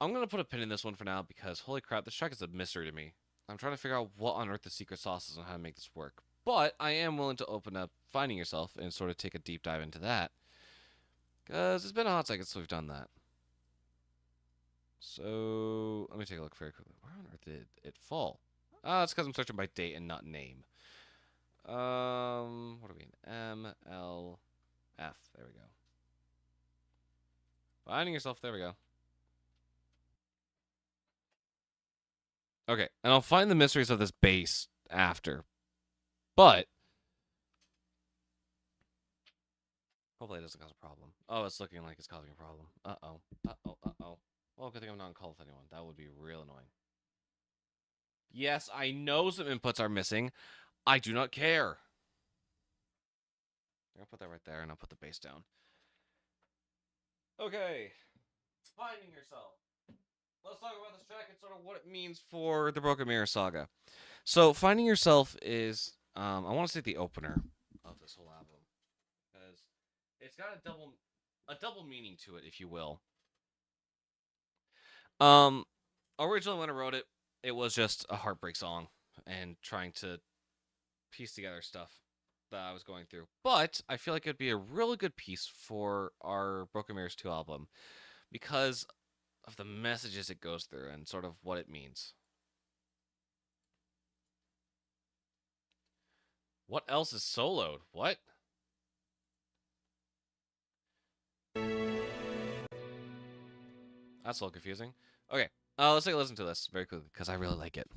I'm going to put a pin in this one for now because, holy crap, this track is a mystery to me. I'm trying to figure out what on earth the secret sauce is and how to make this work. But I am willing to open up Finding Yourself and sort of take a deep dive into that. Because it's been a hot second since we've done that. So, let me take a look very quickly. Where on earth did it fall? It's because I'm searching by date and not name. What are we in? MLF. There we go. Finding Yourself. There we go. Okay, and I'll find the mysteries of this bass after. But hopefully it doesn't cause a problem. Oh, it's looking like it's causing a problem. Uh-oh. Uh-oh. Uh-oh. Well, good thing I'm not on call with anyone. That would be real annoying. Yes, I know some inputs are missing. I do not care. I'll put that right there, and I'll put the bass down. Okay. Finding Yourself. Let's talk about this track and sort of what it means for the Broken Mirror saga. So, Finding Yourself is, I want to say the opener of this whole album. Because it's got a double meaning to it, if you will. Originally when I wrote it, it was just a heartbreak song and trying to piece together stuff that I was going through. But I feel like it'd be a really good piece for our Broken Mirrors 2 album because of the messages it goes through and sort of what it means. What else is soloed? What? That's a little confusing. Okay, let's take a listen to this very quickly because I really like it.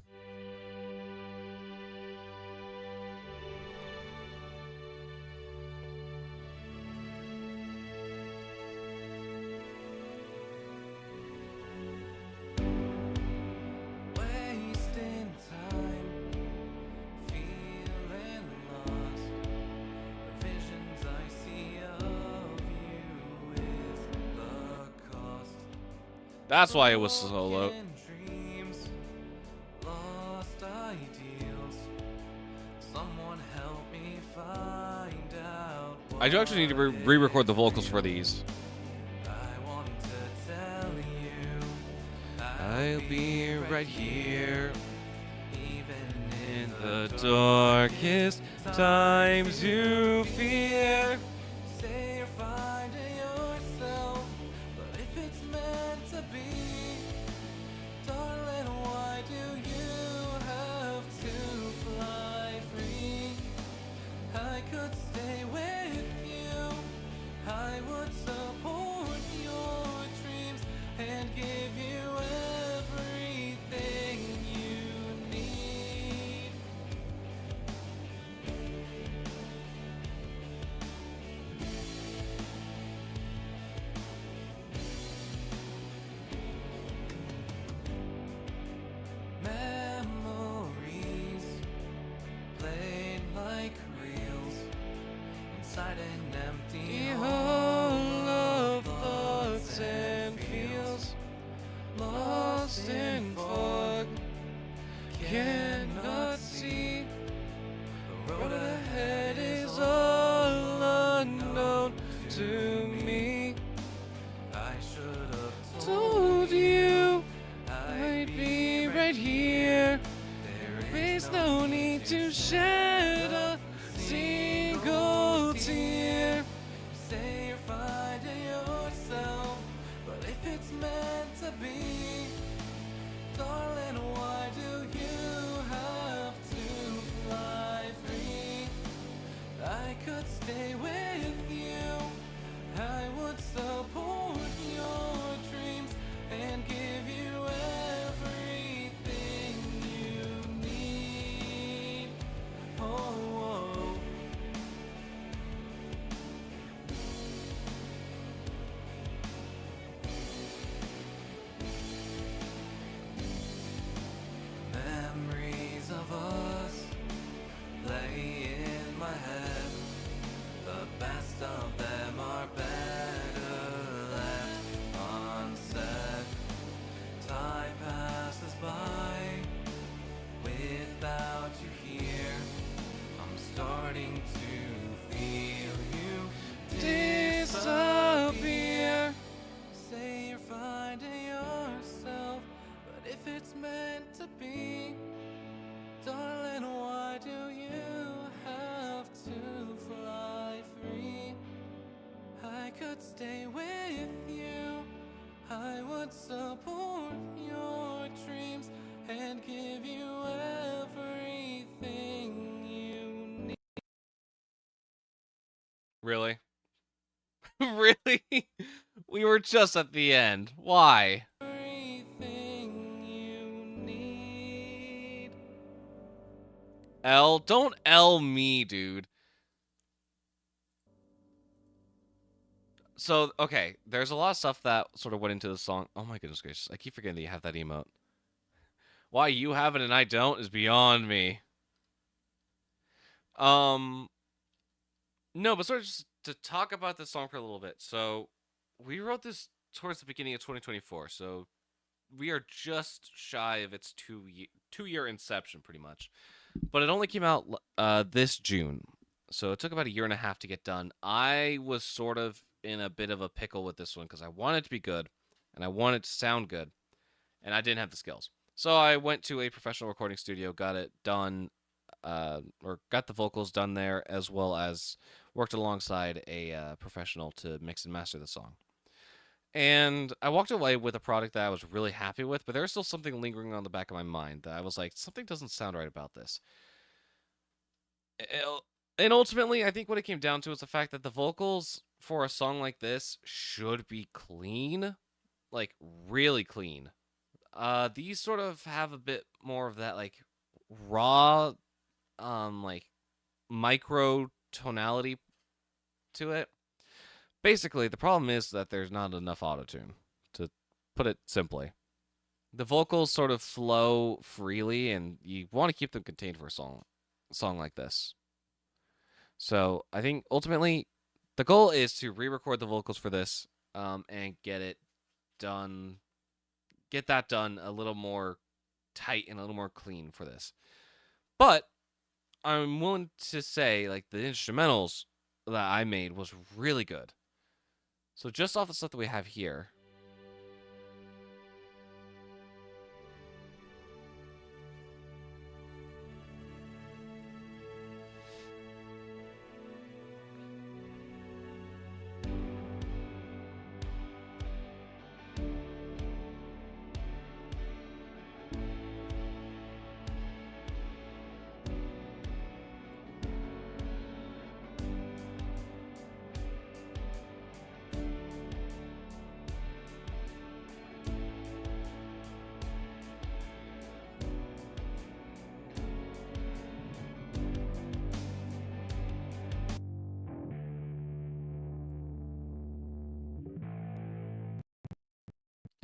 That's why it was so low. Broken dreams, lost ideals. Someone help me find out I do actually need to re-record the vocals for these. I want to tell you I'll be right here even in the darkest times you fear. say you're finding yourself, but if it's meant to be, darling, why do you have to fly free? I could stay with you, I would support your dreams and give you everything you need. Memories played like reels inside an empty hole of thoughts and feels lost in fog, cannot see. The road ahead is all unknown to me. I should have Told you I'd be right here. there There's no need to shed a single tear. say you're finding yourself, but if it's meant to be, darling, why do you have to fly free? I could stay with you, I would support your dreams and give you everything you need. Oh. Memories of us play in my head. The best of them are better left unsaid. Time passes by without you here. I'm starting to feel you Disappear. say you're finding yourself, but if it's meant to be, darling, why do you have to fly free? I could stay with you, I would support your dreams and give you everything you need. Really? Really? We were just at the end. Why? Everything you need. L, don't L me, dude. So, okay, there's a lot of stuff that sort of went into the song. Oh my goodness gracious, I keep forgetting that you have that emote. Why you have it and I don't is beyond me. No, but sort of just to talk about this song for a little bit. So, we wrote this towards the beginning of 2024, so we are just shy of its two-year inception, pretty much. But it only came out this June, so it took about a year and a half to get done. I was sort of in a bit of a pickle with this one because I wanted it to be good, and I wanted it to sound good, and I didn't have the skills. So I went to a professional recording studio, got it done, or got the vocals done there, as well as worked alongside a professional to mix and master the song. And I walked away with a product that I was really happy with, but there was still something lingering on the back of my mind that I was like, something doesn't sound right about this. And ultimately, I think what it came down to is the fact that the vocals for a song like this should be clean, like really clean. These sort of have a bit more of that like raw, like micro tonality to it. Basically, the problem is that there's not enough autotune, to put it simply. The vocals sort of flow freely, and you want to keep them contained for a song like this. So I think ultimately the goal is to re-record the vocals for this, and get it done get that done a little more tight and a little more clean for this. But I'm willing to say, like, the instrumentals that I made was really good. So just off the stuff that we have here.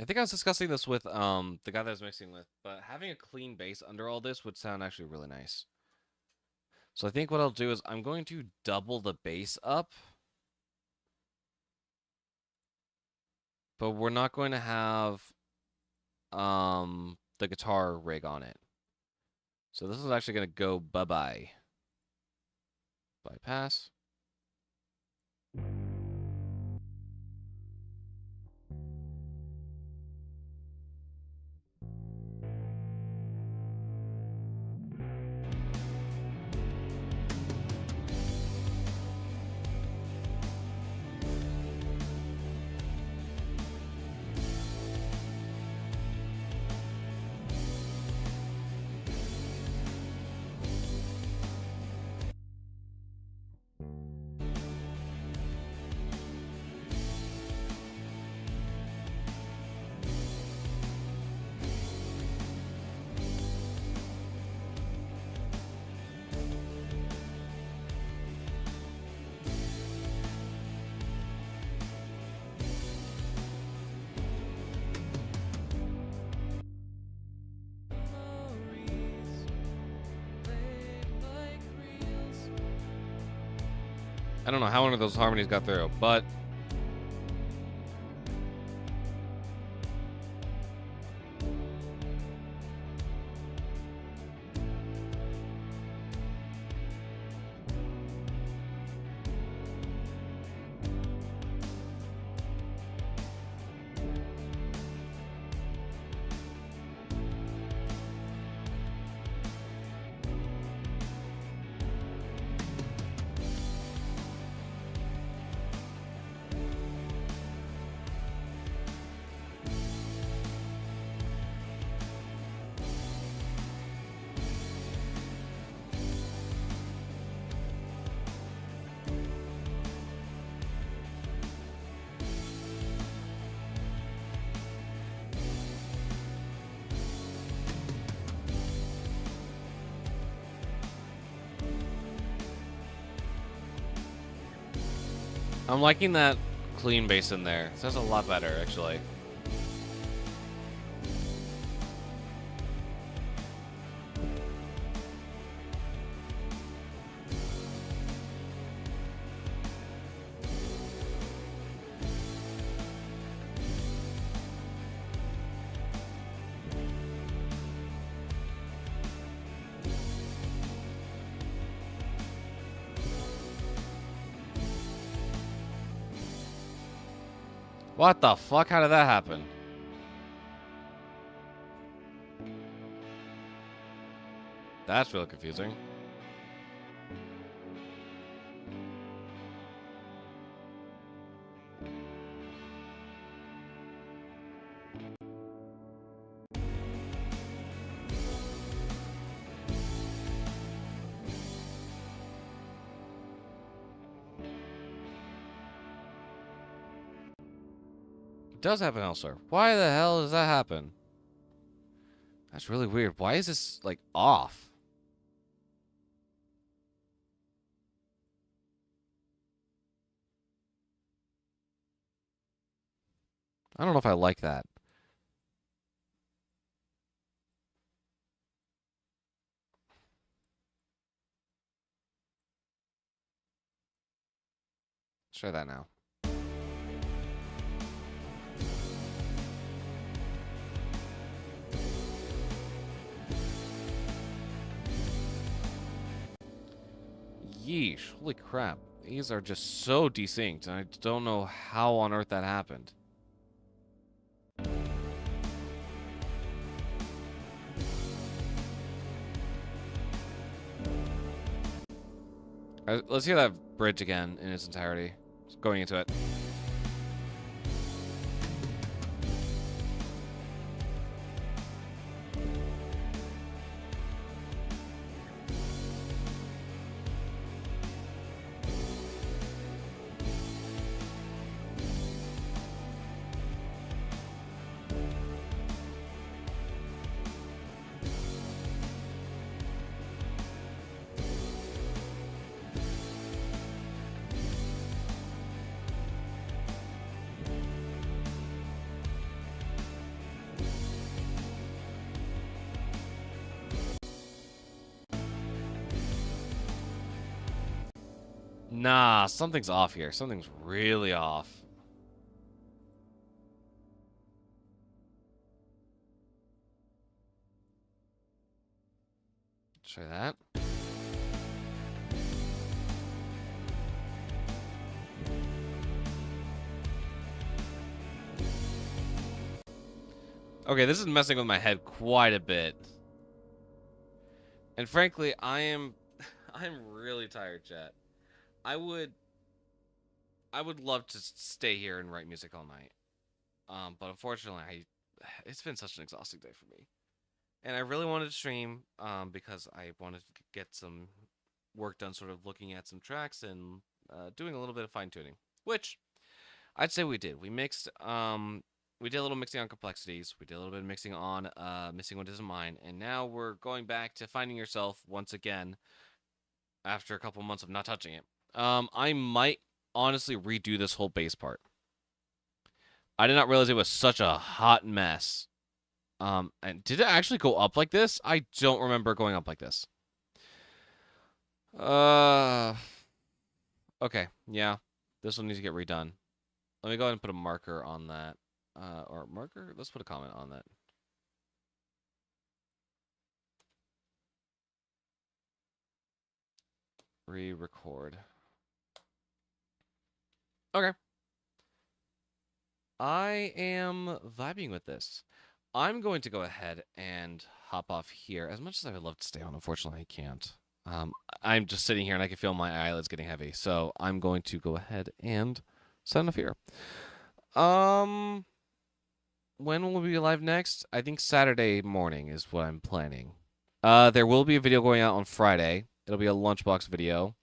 I think I was discussing this with the guy that I was mixing with, but having a clean bass under all this would sound actually really nice. So I think what I'll do is I'm going to double the bass up, but we're not going to have the guitar rig on it. So this is actually going to go bye-bye. Bypass. I don't know how one of those harmonies got through, but I'm liking that clean bass in there. It sounds a lot better, actually. What the fuck? How did that happen? That's really confusing. It does happen elsewhere. Why the hell does that happen? That's really weird. Why is this, like, off? I don't know if I like that. Let's try that now. yeesh. Holy crap. These are just so desynced, and I don't know how on earth that happened. Let's hear that bridge again in its entirety. Just going into it. Nah, something's off here. Something's really off. Try that. Okay, this is messing with my head quite a bit. And frankly, I'm really tired, chat. I would love to stay here and write music all night. But unfortunately, it's been such an exhausting day for me. And I really wanted to stream because I wanted to get some work done, sort of looking at some tracks and doing a little bit of fine tuning, which I'd say we did. We mixed we did a little mixing on complexities. We did a little bit of mixing on Missing What Isn't Mine, and now we're going back to Finding Yourself once again after a couple months of not touching it. I might honestly redo this whole bass part. I did not realize it was such a hot mess. And did it actually go up like this? I don't remember going up like this. Okay, yeah. This will need to get redone. Let me go ahead and put a marker on that. Or marker? Let's put a comment on that. Re-record. Okay. I am vibing with this. I'm going to go ahead and hop off here. As much as I would love to stay on, unfortunately, I can't. I'm just sitting here and I can feel my eyelids getting heavy. So I'm going to go ahead and sign off here. When will we be live next? I think Saturday morning is what I'm planning. There will be a video going out on Friday. It'll be a lunchbox video,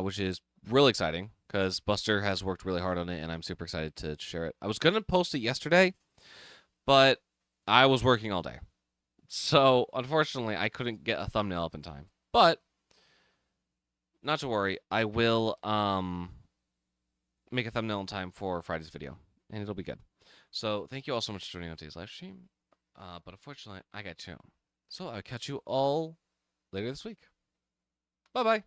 which is really exciting because Buster has worked really hard on it, and I'm super excited to share it. I was going to post it yesterday, but I was working all day. So, unfortunately, I couldn't get a thumbnail up in time. But, not to worry, I will make a thumbnail in time for Friday's video, and it'll be good. So, thank you all so much for joining on today's live stream. But unfortunately, I got to. So, I'll catch you all later this week. Bye-bye.